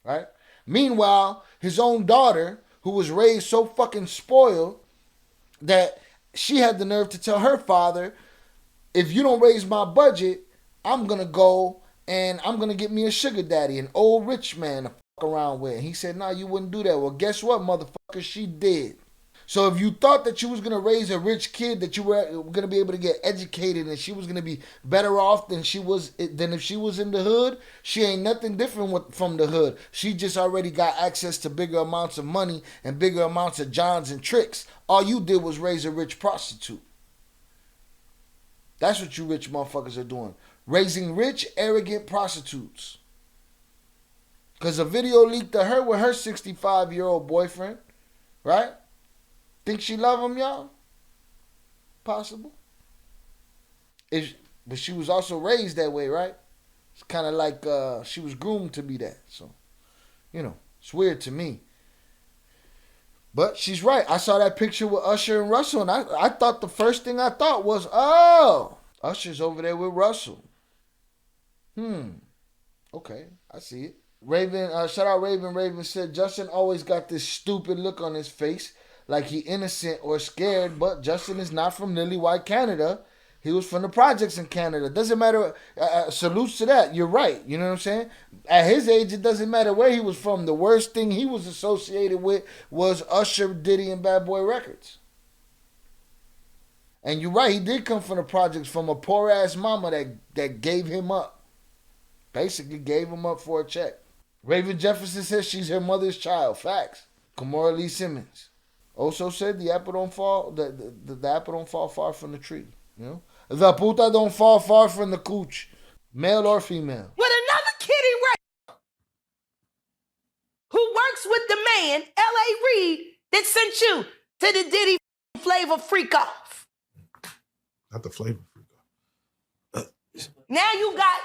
Right? Meanwhile, his own daughter, who was raised so fucking spoiled that she had the nerve to tell her father, "If you don't raise my budget, I'm going to go and I'm going to get me a sugar daddy, an old rich man to fuck around with." And he said, "No, you wouldn't do that." Well, guess what, motherfucker? She did. So if you thought that you was going to raise a rich kid, that you were going to be able to get educated and she was going to be better off than if she was in the hood, she ain't nothing different from the hood. She just already got access to bigger amounts of money and bigger amounts of Johns and tricks. All you did was raise a rich prostitute. That's what you rich motherfuckers are doing. Raising rich, arrogant prostitutes. Because a video leaked to her with her 65-year-old boyfriend, right? Think she love him, y'all? Possible. But she was also raised that way, right? It's kind of like she was groomed to be that. So, it's weird to me. But she's right. I saw that picture with Usher and Russell, and I thought the first thing I thought was, oh, Usher's over there with Russell. Okay, I see it. Raven, shout out Raven. Raven said, Justin always got this stupid look on his face, like he innocent or scared, but Justin is not from Lily White, Canada. He was from the projects in Canada. Doesn't matter. Salutes to that. You're right. You know what I'm saying? At his age, it doesn't matter where he was from. The worst thing he was associated with was Usher, Diddy, and Bad Boy Records. And you're right. He did come from the projects, from a poor-ass mama that gave him up. Basically gave him up for a check. Raven Jefferson says she's her mother's child. Facts. Kamora Lee Simmons also said the apple don't fall. The apple don't fall far from the tree. You know, the puta don't fall far from the cooch, male or female. With another kitty Ray, who works with the man L.A. Reid that sent you to the Diddy Flavor Freak Off. Not the Flavor Freak Off. Now you got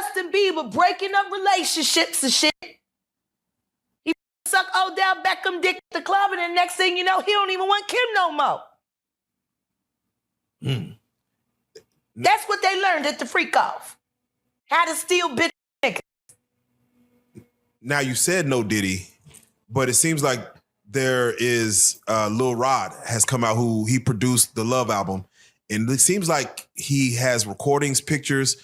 Justin Bieber breaking up relationships and shit. He sucked Odell Beckham dick at the club, and the next thing you know, he don't even want Kim no more. That's what they learned at the Freak Off. How to steal bitch niggas. Now you said no Diddy, but it seems like there is Lil Rod has come out who he produced the Love album, and it seems like he has recordings, pictures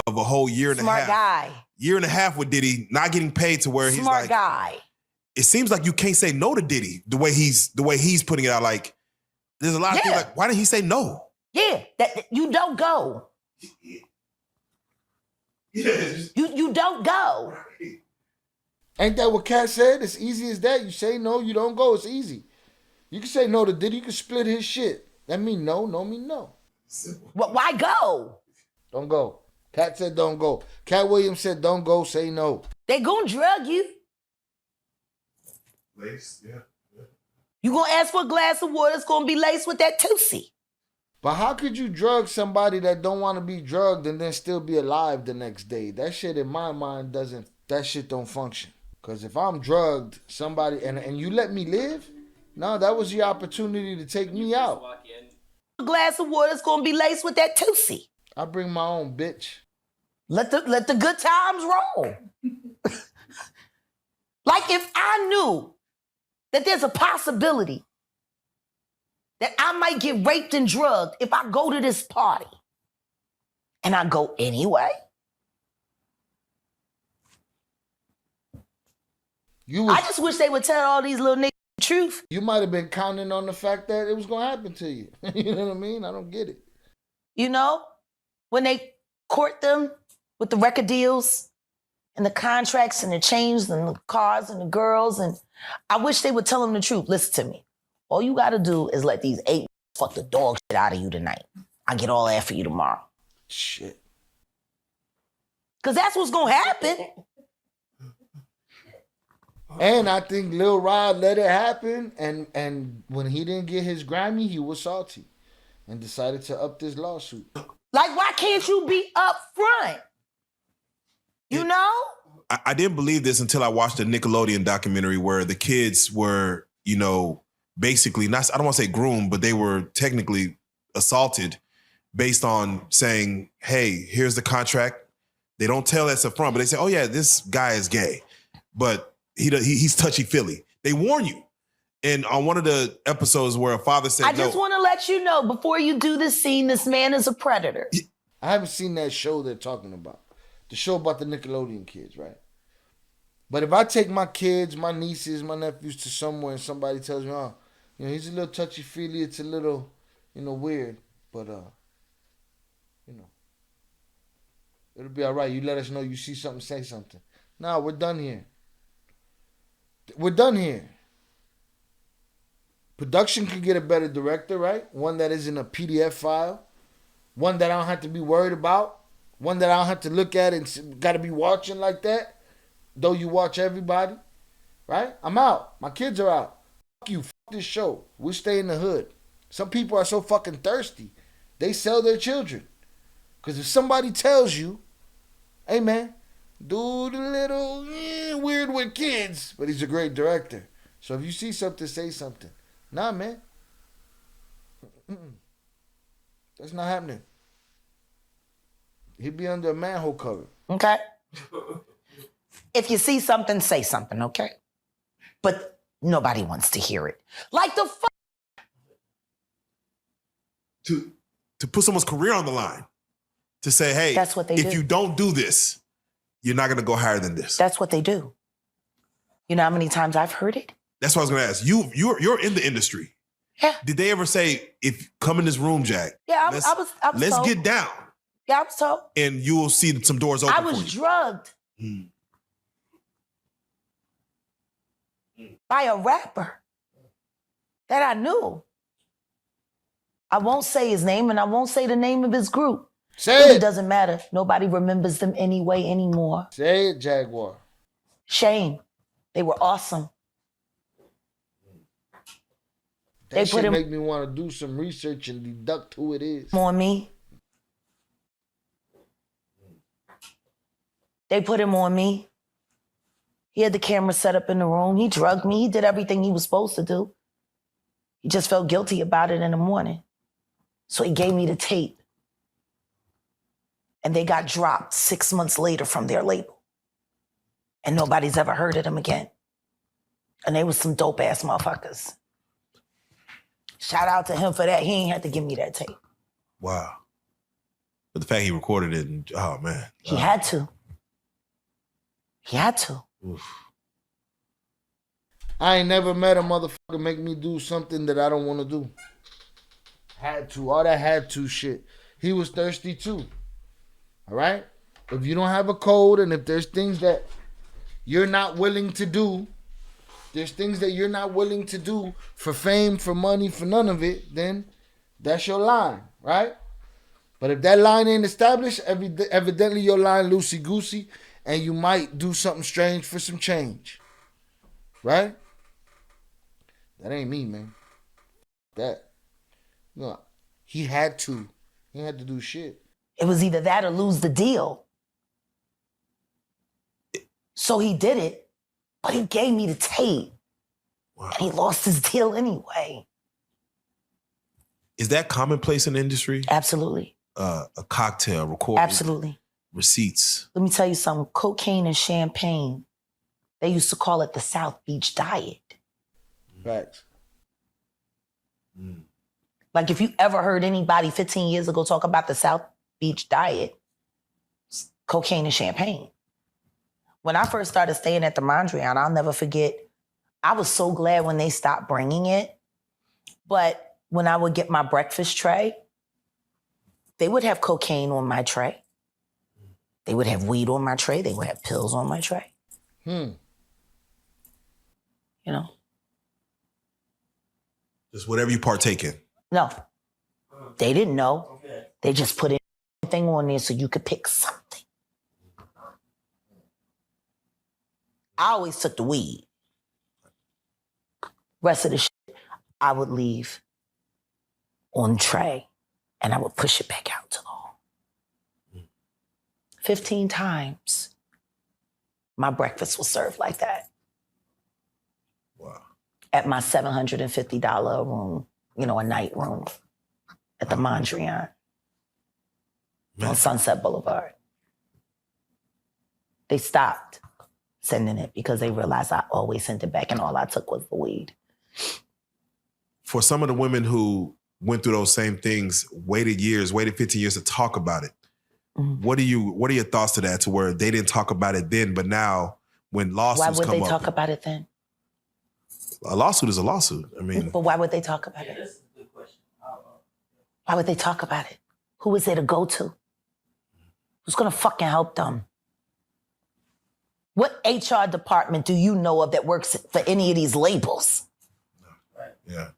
of a whole year and a half. Smart guy. Year and a half with Diddy, not getting paid to where he's Smart like. guy. It seems like you can't say no to Diddy the way he's putting it out. Like there's a lot of things like, why didn't he say no? Yeah, that you don't go. You don't go. Ain't that what Cat said? It's easy as that. You say no, you don't go. It's easy. You can say no to Diddy. You can split his shit. That mean no, no mean no. Well, why go? Don't go. Cat said don't go. Cat Williams said don't go, say no. They gonna drug you. Lace, yeah. You gonna ask for a glass of water, it's gonna be laced with that Tootsie. But how could you drug somebody that don't want to be drugged and then still be alive the next day? That shit in my mind that shit don't function. Because if I'm drugged, somebody, and you let me live, no, that was your opportunity to take me out. A glass of water, it's gonna be laced with that Tootsie. I bring my own bitch. Let the good times roll. Like if I knew that there's a possibility that I might get raped and drugged if I go to this party, and I go anyway. I just wish they would tell all these little niggas the truth. You might have been counting on the fact that it was going to happen to you. You know what I mean? I don't get it. You know, when they court them with the record deals and the contracts and the chains and the cars and the girls, and I wish they would tell them the truth. Listen to me. All you got to do is let these 8 fuck the dog shit out of you tonight. I'll get all that for you tomorrow. Shit. Because that's what's going to happen. And I think Lil Rod let it happen, and when he didn't get his Grammy, he was salty and decided to up this lawsuit. Like, why can't you be up front? You know? I didn't believe this until I watched a Nickelodeon documentary where the kids were, you know, basically, I don't want to say groomed, but they were technically assaulted based on saying, hey, here's the contract. They don't tell us up front, but they say, oh yeah, this guy is gay. But he's touchy-feely. They warn you. And on one of the episodes where a father said, I just want to let you know, before you do this scene, this man is a predator. I haven't seen that show they're talking about. The show about the Nickelodeon kids, right? But if I take my kids, my nieces, my nephews to somewhere and somebody tells me, oh, you know, he's a little touchy-feely, it's a little, you know, weird. But, you know, it'll be all right. You let us know you see something, say something. Nah, we're done here. We're done here. Production could get a better director, right? One that isn't a PDF file. One that I don't have to be worried about. One that I don't have to look at and got to be watching like that. Though you watch everybody, right? I'm out. My kids are out. Fuck you. Fuck this show. We stay in the hood. Some people are so fucking thirsty. They sell their children. Because if somebody tells you, hey man, dude a little weird with kids, but he's a great director. So if you see something, say something. Nah, man. That's not happening. He'd be under a manhole cover. Okay? If you see something, say something, okay? But nobody wants to hear it. Like the fuck. To put someone's career on the line. To say, hey, that's what they if do. you don't do this, you're not going to go higher than this. That's what they do. You know how many times I've heard it? That's what I was going to ask. You're in the industry. Yeah. Did they ever say, if come in this room, Jack? Yeah, I was let's told. get down. Yeah, I was told. And you will see some doors open. I was drugged by a rapper that I knew. I won't say his name and I won't say the name of his group. Say It doesn't matter. Nobody remembers them anyway anymore. Say it, Jaguar. Shame. They were awesome. That shit make me want to do some research and deduct who it is. On me. They put him on me. He had the camera set up in the room. He drugged me. He did everything he was supposed to do. He just felt guilty about it in the morning. So he gave me the tape. And they got dropped 6 months later from their label. And nobody's ever heard of them again. And they was some dope ass motherfuckers. Shout out to him for that. He ain't had to give me that tape. Wow. But the fact he recorded it, and, oh man. He had to. He had to. Oof. I ain't never met a motherfucker make me do something that I don't want to do. Had to. All that had to shit. He was thirsty too. All right? If you don't have a code and if there's things that you're not willing to do, for fame, for money, for none of it, then that's your line, right? But if that line ain't established, evidently your line loosey-goosey, and you might do something strange for some change. Right? That ain't me, man. That. No, he had to. He had to do shit. It was either that or lose the deal. So he did it, but he gave me the tape. Wow. And he lost his deal anyway. Is that commonplace in the industry? Absolutely. A cocktail, recording. Absolutely. Receipts. Let me tell you something. Cocaine and champagne, they used to call it the South Beach diet. Facts. Like if you ever heard anybody 15 years ago talk about the South Beach diet, cocaine and champagne. When I first started staying at the Mondrian, I'll never forget, I was so glad when they stopped bringing it. But when I would get my breakfast tray, they would have cocaine on my tray. They would have weed on my tray. They would have pills on my tray. You know? Just whatever you partake in. No. They didn't know. Okay. They just put anything on there so you could pick something. I always took the weed. Rest of the shit, I would leave on the tray and I would push it back out to the hall. 15 times my breakfast was served like that. Wow. At my $750 room, you know, a night room at the Mondrian on Sunset Boulevard. They stopped sending it because they realized I always sent it back and all I took was the weed. For some of the women who went through those same things, waited 15 years to talk about it, what are your thoughts to that, to where they didn't talk about it then, but now when lawsuits come up... Why would they talk about it then? A lawsuit is a lawsuit. I mean... But why would they talk about it? That's a good question. Why would they talk about it? Who is there to go to? Who's gonna fucking help them? What HR department do you know of that works for any of these labels? Yeah.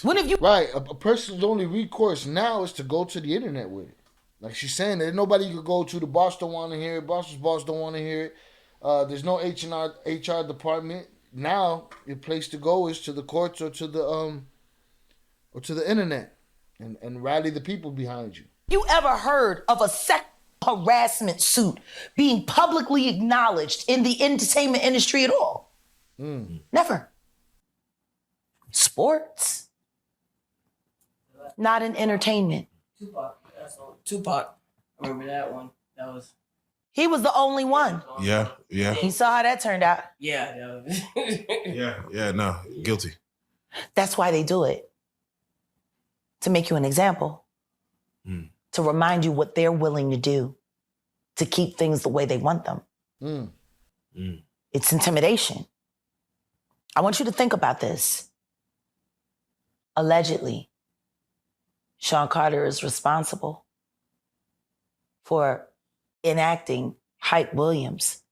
When have you... Right. A person's only recourse now is to go to the internet with it. Like she's saying, there's nobody you could go to. The boss don't want to hear it. Boss's boss don't want to hear it. There's no HR department. Now, your place to go is to the courts or to the internet and rally the people behind you. You ever heard of a sex harassment suit being publicly acknowledged in the entertainment industry at all? Never. sports, not in entertainment. Tupac. I remember that one. That was. He was the only one. Yeah. He saw how that turned out. Yeah. That was. Yeah, no, guilty. That's why they do it. To make you an example. To remind you what they're willing to do to keep things the way they want them. It's intimidation. I want you to think about this. Allegedly, Sean Carter is responsible for enacting Hype Williams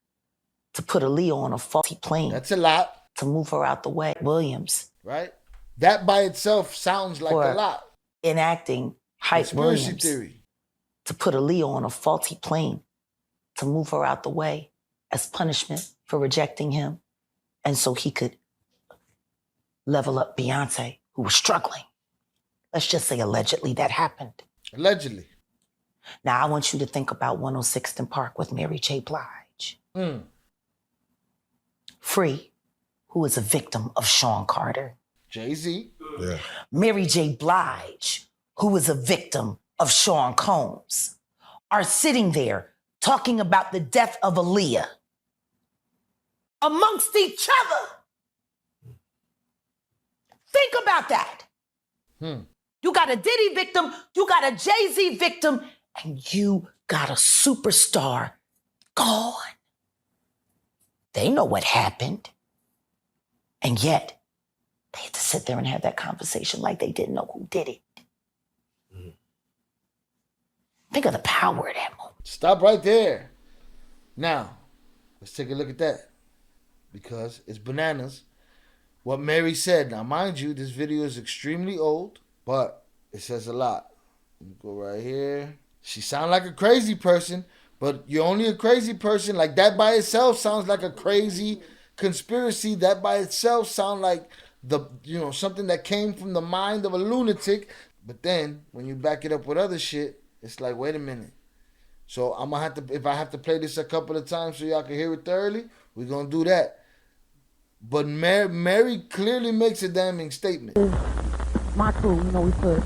to put Aaliyah on a faulty plane. That's a lot. To move her out the way. Williams. Right? That by itself sounds like a lot. Enacting Hype Williams. Conspiracy theory. To put Aaliyah on a faulty plane. To move her out the way as punishment for rejecting him. And so he could level up Beyonce, who was struggling. Let's just say allegedly that happened. Allegedly. Now I want you to think about 106th and Park with Mary J. Blige. Free, who is a victim of Sean Carter. Jay-Z. Yeah. Mary J. Blige, who is a victim of Sean Combs, are sitting there talking about the death of Aaliyah amongst each other. Think about that. You got a Diddy victim, you got a Jay-Z victim, and you got a superstar gone. They know what happened. And yet, they had to sit there and have that conversation like they didn't know who did it. Think of the power of that moment. Stop right there. Now, let's take a look at that. Because it's bananas. What Mary said. Now, mind you, this video is extremely old, but it says a lot. Go right here. She sound like a crazy person, but you're only a crazy person. Like, that by itself sounds like a crazy conspiracy. That by itself sound like something that came from the mind of a lunatic. But then, when you back it up with other shit, it's like, wait a minute. So I'm gonna have to, if I have to play this a couple of times so y'all can hear it thoroughly, we're gonna do that. But Mary clearly makes a damning statement. My crew, we put,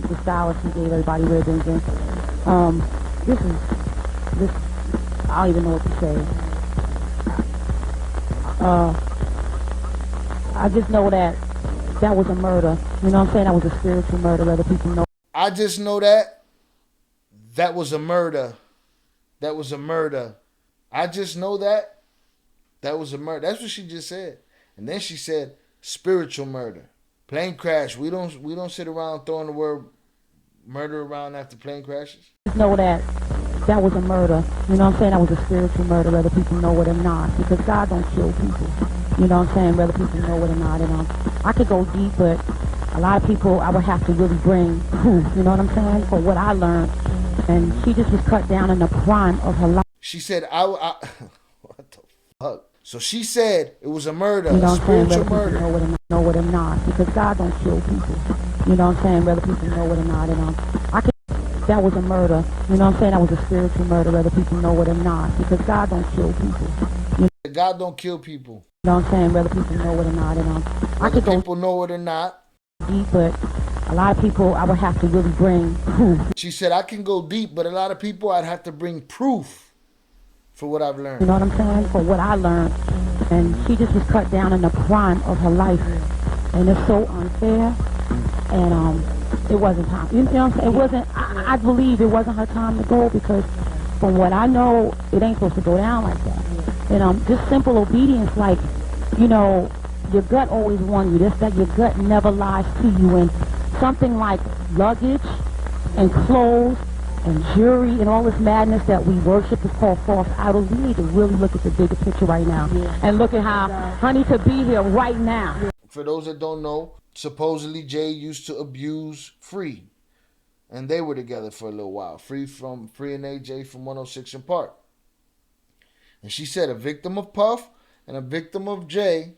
the style she gave everybody ribbons and this I don't even know what to say. I just know that was a murder. You know what I'm saying? That was a spiritual murder, other people know. I just know that was a murder. That was a murder. I just know that was a murder. That's what she just said. And then she said spiritual murder. Plane crash. We don't sit around throwing the word murder around after plane crashes. Just know that was a murder. You know what I'm saying? That was a spiritual murder, whether people know it or not. Because God don't kill people. You know what I'm saying? Whether people know it or not. And I could go deep, but a lot of people I would have to really bring proof. You know what I'm saying? For what I learned. And she just was cut down in the prime of her life. She said, what the fuck? So she said it was a murder, you know a spiritual murder. Know it or not, because God don't kill people. You know what I'm saying? Whether people know it or not. And that was a murder. You know what I'm saying? That was a spiritual murder, whether people know it or not, because God don't kill people. God don't kill people. You know what I'm saying? Whether people know it or not. And whether people know it or not. Deep, but a lot of people I would have to really bring proof. She said, I can go deep, but a lot of people I'd have to bring proof for what I've learned. You know what I'm saying? For what I learned. And she just was cut down in the prime of her life. And it's so unfair. And it wasn't time. You know what I'm saying? It wasn't, I believe it wasn't her time to go, because from what I know, it ain't supposed to go down like that. And just simple obedience, like, your gut always warns you. That your gut never lies to you. And something like luggage and clothes and jewelry and all this madness that we worship is called false idols. We need to really look at the bigger picture right now. And look at how honey could be here right now. For those that don't know, supposedly Jay used to abuse Free. And they were together for a little while. Free and AJ from 106 and Park. And she said a victim of Puff and a victim of Jay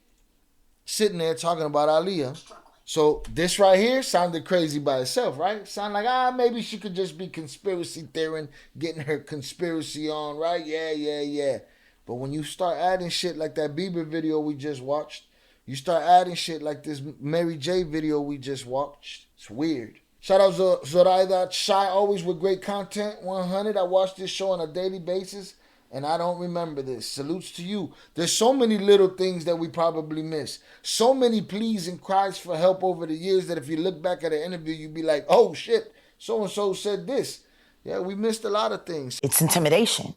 sitting there talking about Aaliyah. So this right here sounded crazy by itself, right? Sound like, maybe she could just be conspiracy theory, getting her conspiracy on, right? Yeah. But when you start adding shit like that Bieber video we just watched, You start adding shit like this Mary J video we just watched. It's weird. Shout out Zoraida Shy, always with great content. 100. I watch this show on a daily basis, and I don't remember this. Salutes to you. There's so many little things that we probably miss. So many pleas and cries for help over the years that if you look back at an interview, you'd be like, oh shit, so-and-so said this. Yeah, we missed a lot of things. It's intimidation.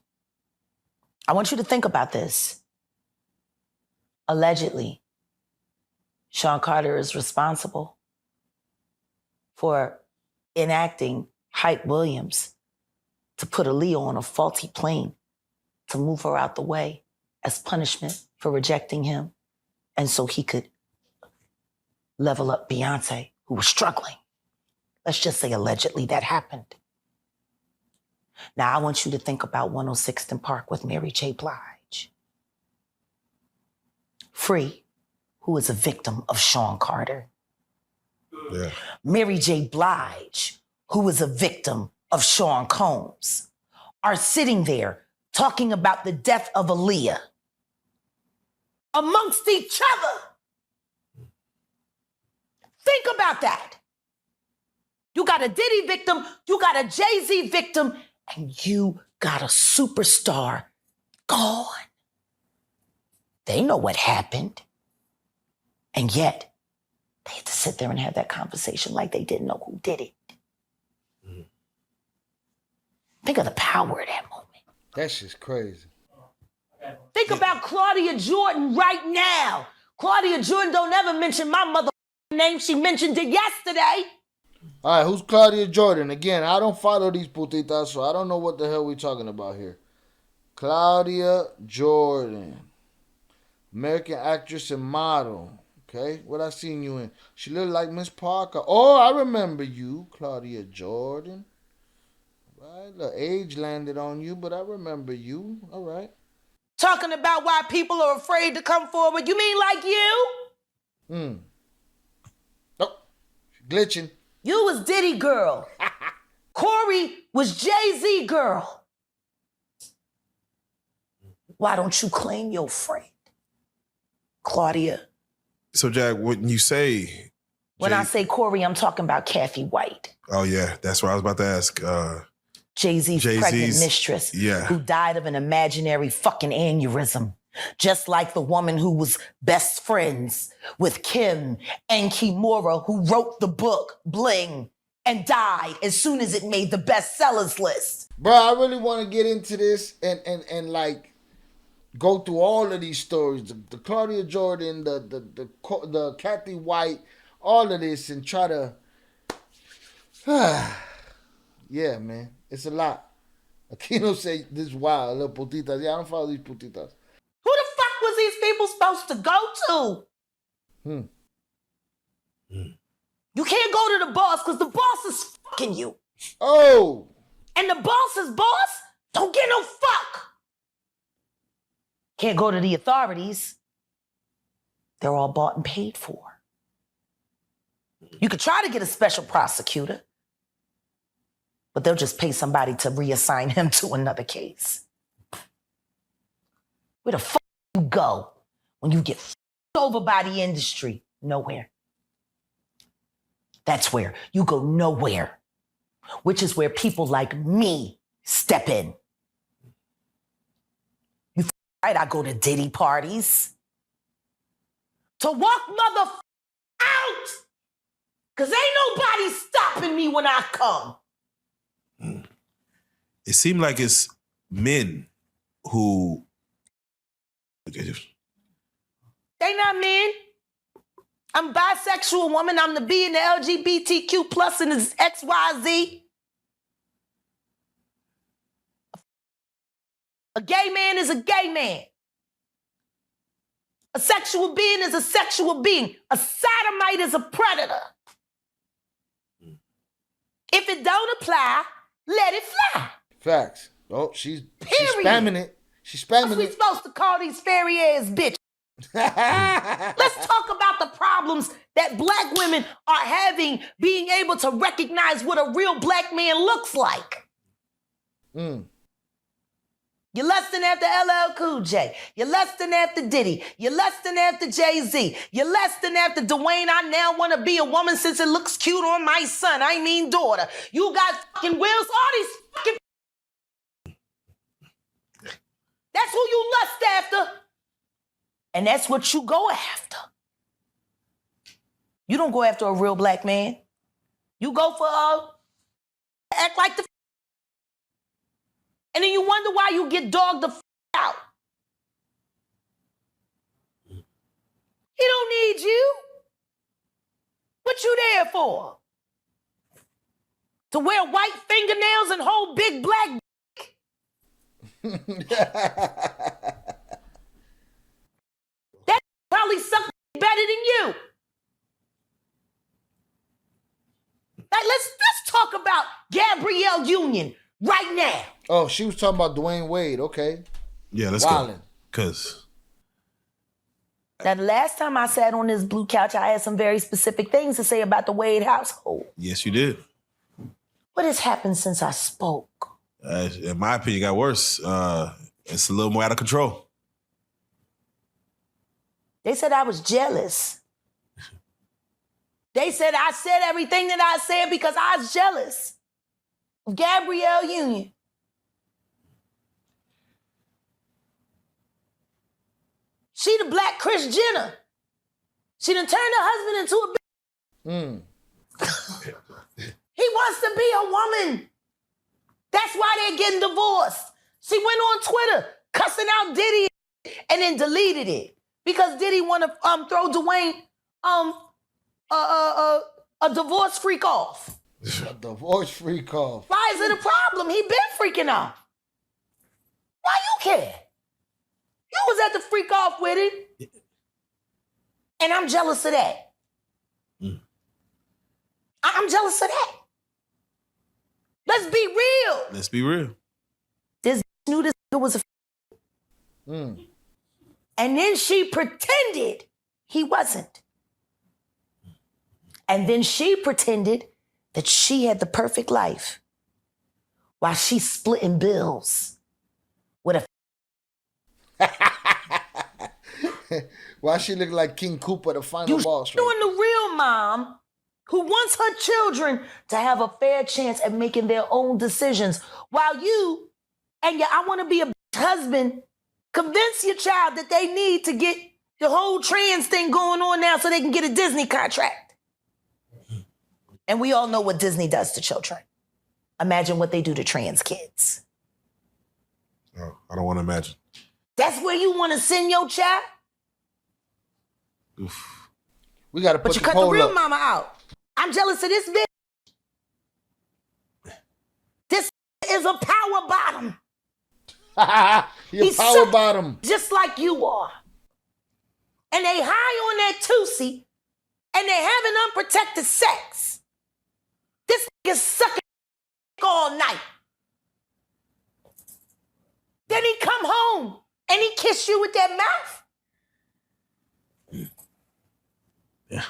I want you to think about this. Allegedly, Sean Carter is responsible for enacting Hype Williams to put Aaliyah on a faulty plane to move her out the way as punishment for rejecting him, and so he could level up Beyonce, who was struggling. Let's just say allegedly that happened. Now I want you to think about 106th and Park with Mary J. Blige. Free, who is a victim of Sean Carter. Yeah. Mary J. Blige, who is a victim of Sean Combs, are sitting there talking about the death of Aaliyah amongst each other. Think about that. You got a Diddy victim, you got a Jay-Z victim, and you got a superstar gone. They know what happened. And yet, they had to sit there and have that conversation like they didn't know who did it. Mm-hmm. Think of the power of that moment. That shit's crazy. Think about Claudia Jordan right now. Claudia Jordan don't ever mention my mother name. She mentioned it yesterday. All right, who's Claudia Jordan? Again, I don't follow these putitas, so I don't know what the hell we're talking about here. Claudia Jordan. American actress and model. Okay, what I seen you in? She looked like Miss Parker. Oh, I remember you, Claudia Jordan. Right, the age landed on you, but I remember you. All right. Talking about why people are afraid to come forward. You mean like you? Oh, glitching. You was Diddy girl. Corey was Jay-Z girl. Why don't you claim your friend, Claudia? So, Jack, when you say... When I say Corey, I'm talking about Kathy White. Oh, yeah. That's what I was about to ask. Jay-Z's pregnant mistress, yeah, who died of an imaginary fucking aneurysm. Just like the woman who was best friends with Kim and Kimura, who wrote the book Bling and died as soon as it made the bestsellers list. Bro, I really want to get into this and like go through all of these stories, the Claudia Jordan, the Kathy White, all of this, and try to. Yeah, man, it's a lot. Aquino say this is wild, little putitas. Yeah, I don't follow these putitas. Who the fuck was these people supposed to go to? You can't go to the boss because the boss is fucking you. Oh. And the boss's boss don't get no fuck. Can't go to the authorities. They're all bought and paid for. You could try to get a special prosecutor, but they'll just pay somebody to reassign him to another case. Where the fuck you go when you get fucked over by the industry? Nowhere. That's where you go nowhere, which is where people like me step in. You right? I go to Diddy parties to walk mother out, because ain't nobody stopping me when I come. It seemed like it's men who... They not men. I'm a bisexual woman. I'm the B in the LGBTQ plus and the XYZ. A gay man is a gay man. A sexual being is a sexual being. A sodomite is a predator. If it don't apply, let it fly. Facts. Oh, she's spamming it. She's spamming What we it. supposed to call these fairy ass bitches? Let's talk about the problems that black women are having being able to recognize what a real black man looks like. You're lusting after LL Cool J. You're lusting after Diddy. You're lusting after Jay-Z. You're lusting after Dwayne. I now want to be a woman since it looks cute on my son. I mean daughter. You got fucking Wills. All these fucking... That's who you lust after. And that's what you go after. You don't go after a real black man. You go for act like the... And then you wonder why you get dogged the out. He don't need you. What you there for? To wear white fingernails and hold big black that probably suck better than you. Like, let's talk about Gabrielle Union right now. Oh, she was talking about Dwayne Wade. Okay. Yeah, let's Wildin'. go. Because Now, the last time I sat on this blue couch, I had some very specific things to say about the Wade household. yes, you did. What has happened since I spoke? In my opinion, it got worse. It's a little more out of control. They said I was jealous. They said I said everything that I said because I was jealous of Gabrielle Union. She the black Kris Jenner. She done turned her husband into a He wants to be a woman. That's why they're getting divorced. She went on Twitter cussing out Diddy and then deleted it because Diddy want to throw Dwayne a divorce freak off. A divorce freak off. Why is it a problem? He been freaking off. Why you care? You was at the freak off with it. And I'm jealous of that. I'm jealous of that. Let's be real. Let's be real. This knew this was a and then she pretended he wasn't. And then she pretended that she had the perfect life while she's splitting bills with a Why she look like King Cooper, the final you boss? doing the real mom who wants her children to have a fair chance at making their own decisions while you and your I want to be a husband convince your child that they need to get the whole trans thing going on now so they can get a Disney contract. And we all know what Disney does to children. Imagine what they do to trans kids. Oh, I don't want to imagine. That's where you want to send your child? Oof. We got to put But you the cut the poll real up. mama out. I'm jealous of this bitch. This is a power bottom. You're He's power suck- bottom. Just like you are. And they high on that Tootsie, and they having unprotected sex. This is sucking all night. Then he come home, and he kiss you with that mouth. Yeah.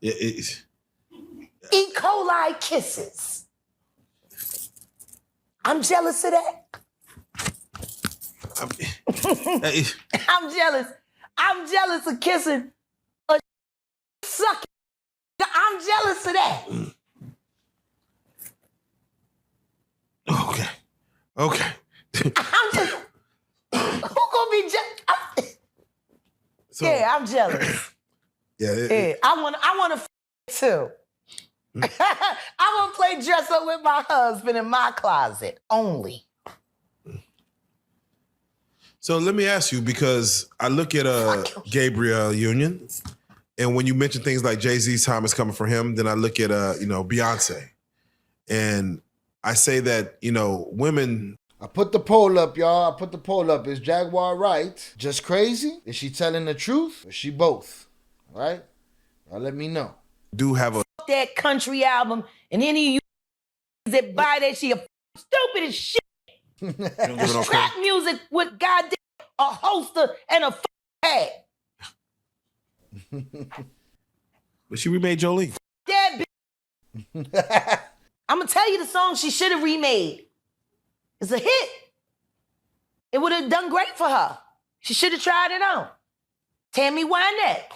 It's E. coli kisses. I'm jealous of that. I'm jealous. I'm jealous of kissing a sucking. I'm jealous of that. Okay. I'm just. Who gonna be jealous? So, Yeah, I'm jealous. Yeah. I want to too. I want to play dress up with my husband in my closet only. So let me ask you, because I look at Gabrielle Union, and when you mention things like Jay-Z's time is coming for him, then I look at Beyonce, and I say that women. I put the poll up, y'all. I put the poll up. Is Jaguar Wright just crazy? Is she telling the truth? Or is she both? All right? Y'all let me know. Do have a That country album, and any of you that buy that shit, stupid as shit. It's trap music with goddamn a holster and a hat. But she remade Jolene. That bitch. I'm gonna tell you the song she should have remade. It's a hit. It would have done great for her. She should have tried it on. Tammy Wynette.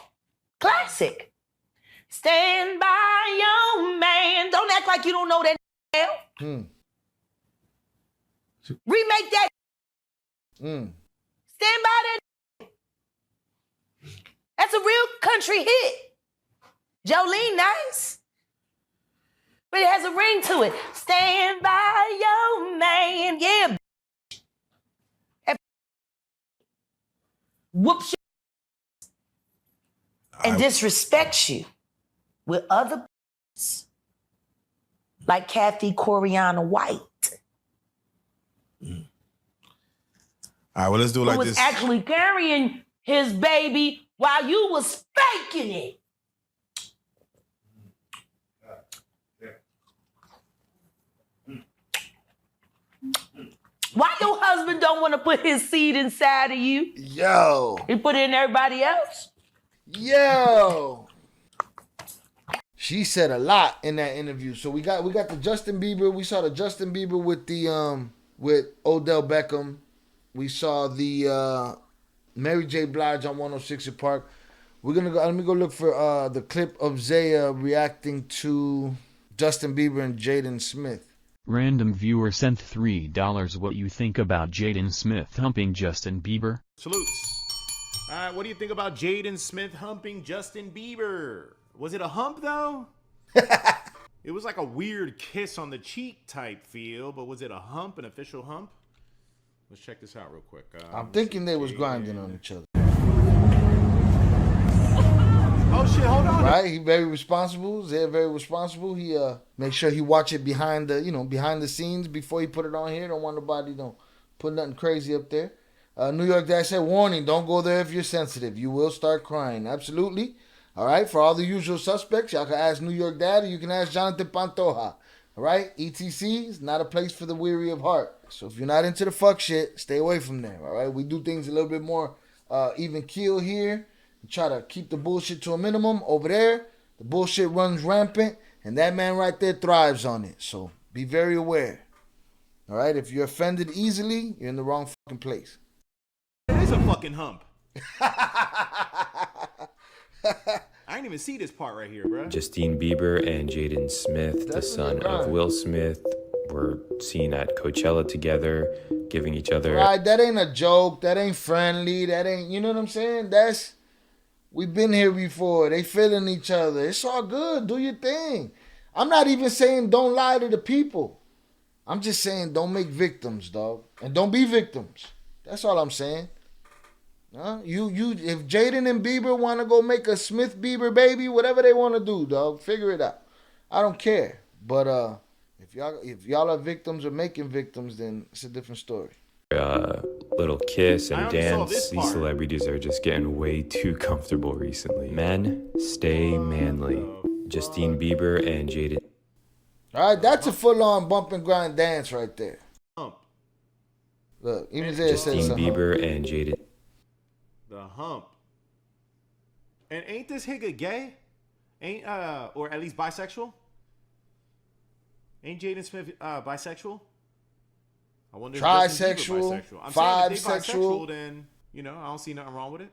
Classic. Stand by your man. Don't act like you don't know that hell. Remake that. Stand by that. That's a real country hit. Jolene, nice. But it has a ring to it. Stand by your man. Yeah. Whoops and disrespects you with other like Kathy Coriana White. All right, well, let's do it like who was this. actually carrying his baby while you was faking it. Why your husband don't want to put his seed inside of you? Yo. He put it in everybody else? Yo. She said a lot in that interview. So we got the Justin Bieber. We saw the Justin Bieber with the with Odell Beckham. We saw the Mary J. Blige on 106 in Park. We're gonna go. Let me go look for the clip of Zaya reacting to Justin Bieber and Jaden Smith. Random viewer sent $3. What you think about Jaden Smith humping Justin Bieber? Salutes. All right, what do you think about Jaden Smith humping Justin Bieber? Was it a hump, though? It was like a weird kiss on the cheek type feel, but was it a hump, an official hump? Let's check this out real quick. I'm thinking they was grinding on each other. Oh, shit, hold on. Right? He very responsible. Zay very responsible. He make sure he watch it behind the scenes before he put it on here. Don't want nobody put nothing crazy up there. New York Dad said, warning, don't go there if you're sensitive. You will start crying. Absolutely. All right? For all the usual suspects, y'all can ask New York Dad or you can ask Jonathan Pantoja. All right? ETC is not a place for the weary of heart. So if you're not into the fuck shit, stay away from there. All right? We do things a little bit more even keel here. Try to keep the bullshit to a minimum. Over there, the bullshit runs rampant, and that man right there thrives on it. So be very aware. All right? If you're offended easily, you're in the wrong fucking place. It is a fucking hump. I didn't even see this part right here, bro. Justine Bieber and Jaden Smith, the son of Will Smith, were seen at Coachella together, giving each other... Right, that ain't a joke. That ain't friendly. That ain't, you know what I'm saying? We've been here before. They feeling each other. It's all good. Do your thing. I'm not even saying don't lie to the people. I'm just saying don't make victims, dog. And don't be victims. That's all I'm saying. If Jaden and Bieber want to go make a Smith Bieber baby, whatever they want to do, dog, figure it out. I don't care. But if y'all are victims or making victims, then it's a different story. Little kiss and I only saw dance. this These part. celebrities are just getting way too comfortable recently. Men, stay manly. Justine Bieber and Jaden. All right, that's a full-on bump and grind dance right there. Hump. Look, even Zay says Justine something. Bieber and Jaden. The hump. And ain't this nigga gay? Ain't or at least bisexual? Ain't Jaden Smith bisexual? I wonder if Justin Bieber Trisexual, bisexual. I'm saying if they bisexual. bisexual, then I don't see nothing wrong with it.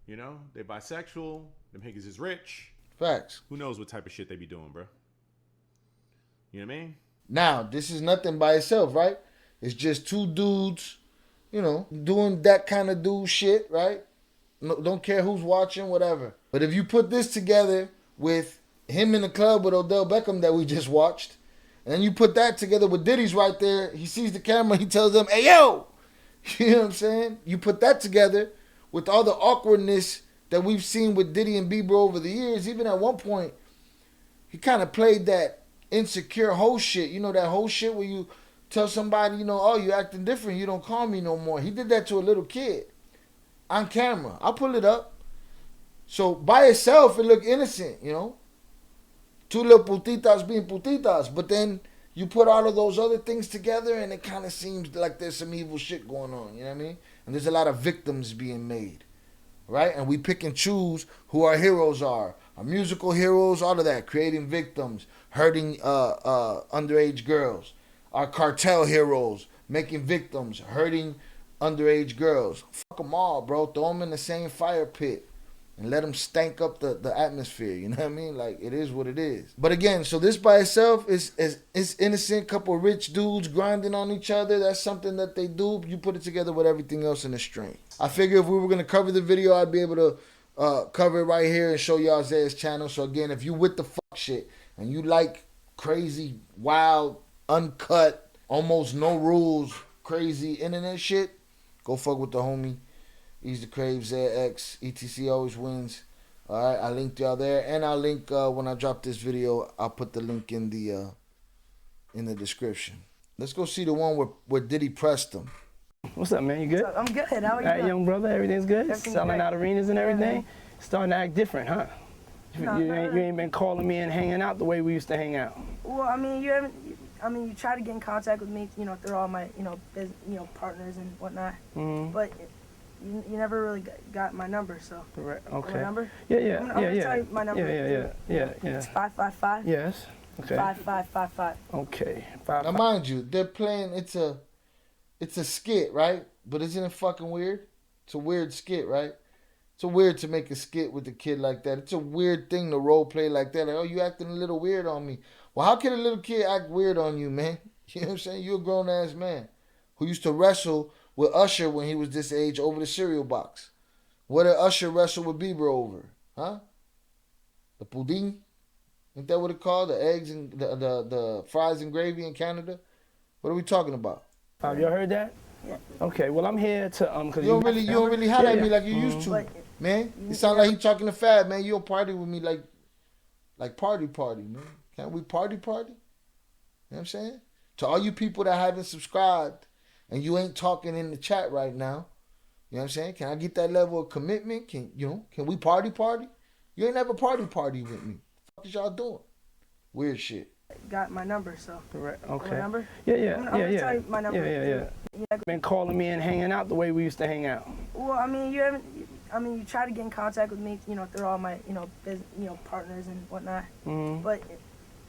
They bisexual. Them niggas is rich. Facts. Who knows what type of shit they be doing, bro? You know what I mean? Now, this is nothing by itself, right? It's just two dudes, doing that kind of dude shit, right? No, don't care who's watching, whatever. But if you put this together with him in the club with Odell Beckham that we just watched, and then you put that together with Diddy's right there, he sees the camera, he tells them, hey, yo! You know what I'm saying? You put that together with all the awkwardness that we've seen with Diddy and Bieber over the years. Even at one point, he kind of played that insecure whole shit. You know, that whole shit where you tell somebody, oh, you acting different, you don't call me no more. He did that to a little kid on camera. I'll pull it up. So by itself, it looked innocent, Two little putitas being putitas. But then you put all of those other things together and it kind of seems like there's some evil shit going on, you know what I mean? And there's a lot of victims being made, right? And we pick and choose who our heroes are. Our musical heroes, all of that. Creating victims, hurting underage girls. Our cartel heroes, making victims, hurting underage girls. Fuck them all, bro. Throw them in the same fire pit and let them stank up the atmosphere. You know what I mean? Like, it is what it is. But again, so this by itself is innocent couple rich dudes grinding on each other. That's something that they do. You put it together with everything else in the string. I figure if we were going to cover the video, I'd be able to cover it right here and show y'all Isaiah's channel. So again, if you with the fuck shit and you like crazy, wild, uncut, almost no rules, crazy internet shit, go fuck with the homie. He's the Crave, ZX, ETC always wins. All right, I linked y'all there, and I'll link when I drop this video. I'll put the link in the description. Let's go see the one where Diddy pressed him. What's up, man? You good? I'm good. How are you? All right, young brother, everything's good. Everything's Selling great. out arenas and everything. Yeah. Starting to act different, huh? No, you ain't been calling me and hanging out the way we used to hang out. Well, I mean, you haven't. I mean, you try to get in contact with me, you know, through all my, partners and whatnot. Mm-hmm. But you never really got my number, so. Right. Okay. My number? Yeah. I'm gonna tell you my number. Yeah. It's 555. Yes. Okay. 5555. Okay. Now, mind you, they're playing. It's a skit, right? But isn't it fucking weird? It's a weird skit, right? It's a weird to make a skit with a kid like that. It's a weird thing to role play like that. Like, oh, you acting a little weird on me. Well, how can a little kid act weird on you, man? You know what I'm saying? You're a grown-ass man who used to wrestle with Usher when he was this age over the cereal box. What did Usher wrestle with Bieber over? Huh? The pudding? Ain't that what it called? The eggs and the fries and gravy in Canada? What are we talking about? Have y'all heard that? Yeah. Okay, well, I'm here to, cause You don't really holler at me like you used to, But, man. It sound like he talking to Fab, man. You don't party with me like party, man. Can't we party? You know what I'm saying? To all you people that haven't subscribed and you ain't talking in the chat right now, you know what I'm saying? Can I get that level of commitment? Can we party? You ain't never party with me. What is y'all doing? Weird shit. got my number, so. Right. Okay. My number? Yeah. I'm gonna tell you my number. Yeah. Been calling me and hanging out the way we used to hang out. Well, I mean, you try to get in contact with me, through all my, partners and whatnot. Mm-hmm. But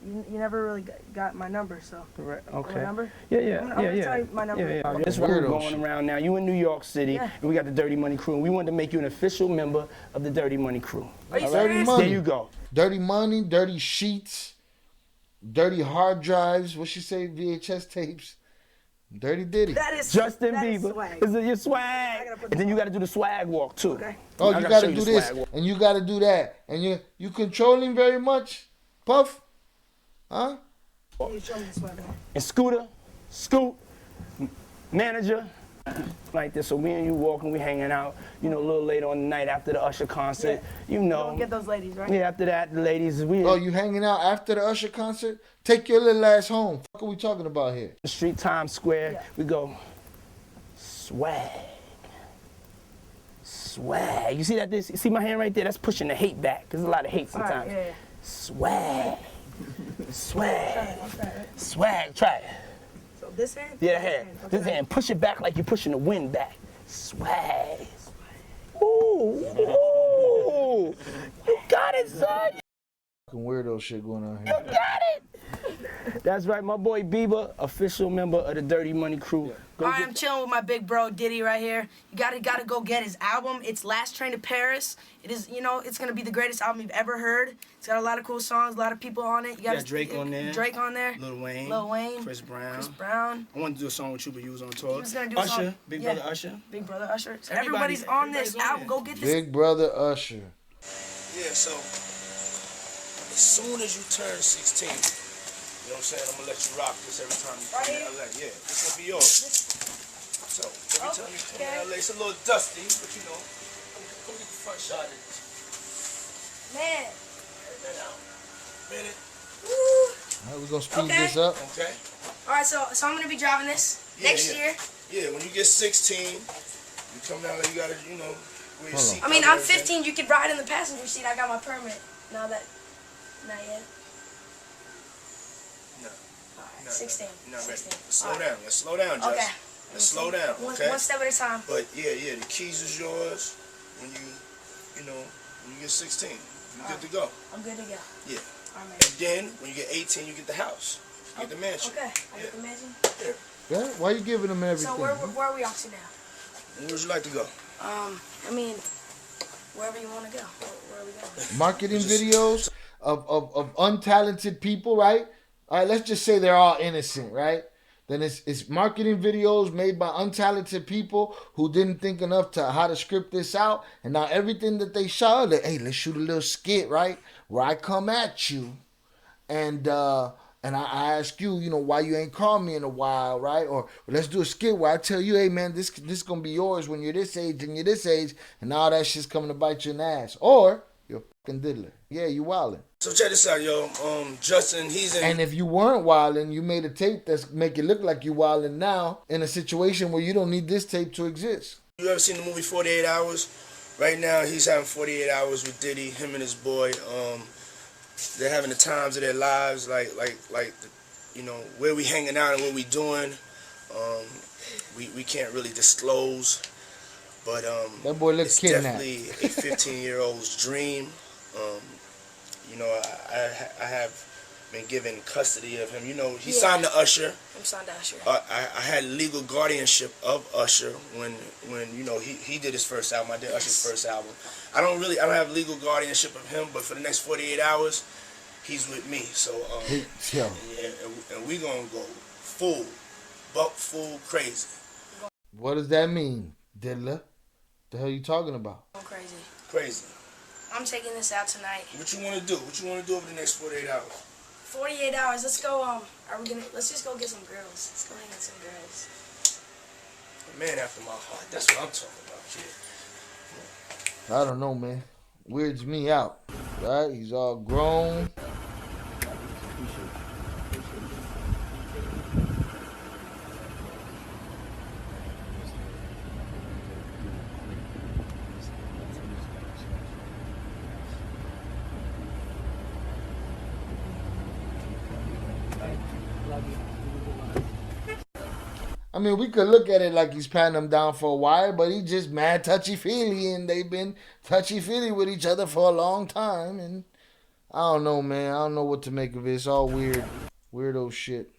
you never really got my number, so. Right. Okay. My number? Yeah. I'm gonna tell you my number. Yeah. That's what we're going around now. You in New York City, and we got the Dirty Money Crew, and we wanted to make you an official member of the Dirty Money Crew. Are you Dirty serious? Money. There you go. Dirty money, dirty sheets, dirty hard drives. What she say? VHS tapes. Dirty Diddy. That is Justin that Bieber. Is swag. Is it your swag? And then you got to do the swag walk too. Okay. Oh, I you gotta got show to you do the this, swag walk. and you got to do that, and you control him very much, Puff? Huh? You show me the swag. And Scoot, manager, like this. So me and you walking, we hanging out, a little later on the night after the Usher concert, You don't get those ladies, right? Yeah, after that, the ladies, we Oh, you hanging out after the Usher concert? Take your little ass home. Fuck are we talking about here? the street, Times Square, Yeah. we go, swag. You see that? You see my hand right there? That's pushing the hate back. There's a lot of hate All right, sometimes. yeah. Swag. Try it. Try it. So this hand? Yeah, hand. Okay. This hand. Push it back like you're pushing the wind back. Swag. Ooh. You got it, son. Fucking weirdo shit going on You here. got it. That's right, my boy Bieber, official member of the Dirty Money Crew. Go Alright, I'm chilling with my big bro Diddy right here. You gotta go get his album. It's Last Train to Paris. It is, it's gonna be the greatest album you've ever heard. It's got a lot of cool songs, a lot of people on it. You got Drake on there. Drake on there. Lil Wayne. Chris Brown. I wanted to do a song with you, but you was on tour. He was gonna do a song. Big Yeah. Brother Usher. Big Brother Usher. So Everybody- everybody's on this everybody's on album. there. Go get this. Big Brother Usher. Yeah, so as soon as you turn 16, you know what I'm saying? I'm gonna let you rock this every time you come to LA. Yeah, this gonna be yours. So every time you come to LA, it's a little dusty, but go get the front shot of this. Man. That out. Minute. Woo. All right, we're gonna speed this up. Okay. Alright, so I'm gonna be driving this next year. Yeah, when you get 16, you come down there, you gotta, wear your seat. I mean, I'm 15. You could ride in the passenger seat. I got my permit. Not yet. No. Alright, 16. Not ready. 16. Let's slow down. Let's slow down, Jess. Okay. Let's slow down, okay? One step at a time. But yeah, the keys is yours when you get 16. You're good to go. I'm good to go. Yeah. Alright, man. And then when you get 18, you get the house. You get the mansion. Okay. I get the mansion? Yeah. Yeah, why you giving them everything? So where are we off to now? Where would you like to go? I mean, wherever you want to go. Where are we going? Marketing videos of untalented people, right? All right, let's just say they're all innocent, right? Then it's marketing videos made by untalented people who didn't think enough to how to script this out, and now everything that they shot, like, hey, let's shoot a little skit, right? Where I come at you, and I ask you, why you ain't called me in a while, right? Or let's do a skit where I tell you, hey man, this gonna be yours when you're this age and you're this age, and all that shit's coming to bite you in the ass. Or you're a fucking diddler. Yeah, you wildin'. So check this out, yo. Justin, he's in. And if you weren't wildin', you made a tape that's make it look like you wildin' now in a situation where you don't need this tape to exist. You ever seen the movie 48 Hours? Right now, he's having 48 hours with Diddy, him and his boy. They're having the times of their lives, like where we hanging out and what we doing. We can't really disclose, but that boy looks it's kidnapped. definitely a 15-year-old's dream. I have been given custody of him. He signed to Usher. I'm signed to Usher. I had legal guardianship of Usher when he did his first album. I did Usher's first album. I don't have legal guardianship of him, but for the next 48 hours, he's with me. So yeah, and we gonna go full crazy. What does that mean, Diddler? The hell you talking about? I'm crazy. Crazy. I'm taking this out tonight. What you want to do? What you want to do over the next 48 hours? 48 hours. Let's go. Let's just go get some girls. Let's go hang with some girls. A man after my heart. That's what I'm talking about, kid. I don't know, man. Weirds me out. Right? He's all grown. I mean, we could look at it like he's patting them down for a while, but he just mad touchy-feely, and they've been touchy-feely with each other for a long time, and I don't know, man. I don't know what to make of it. It's all weird. Weirdo shit.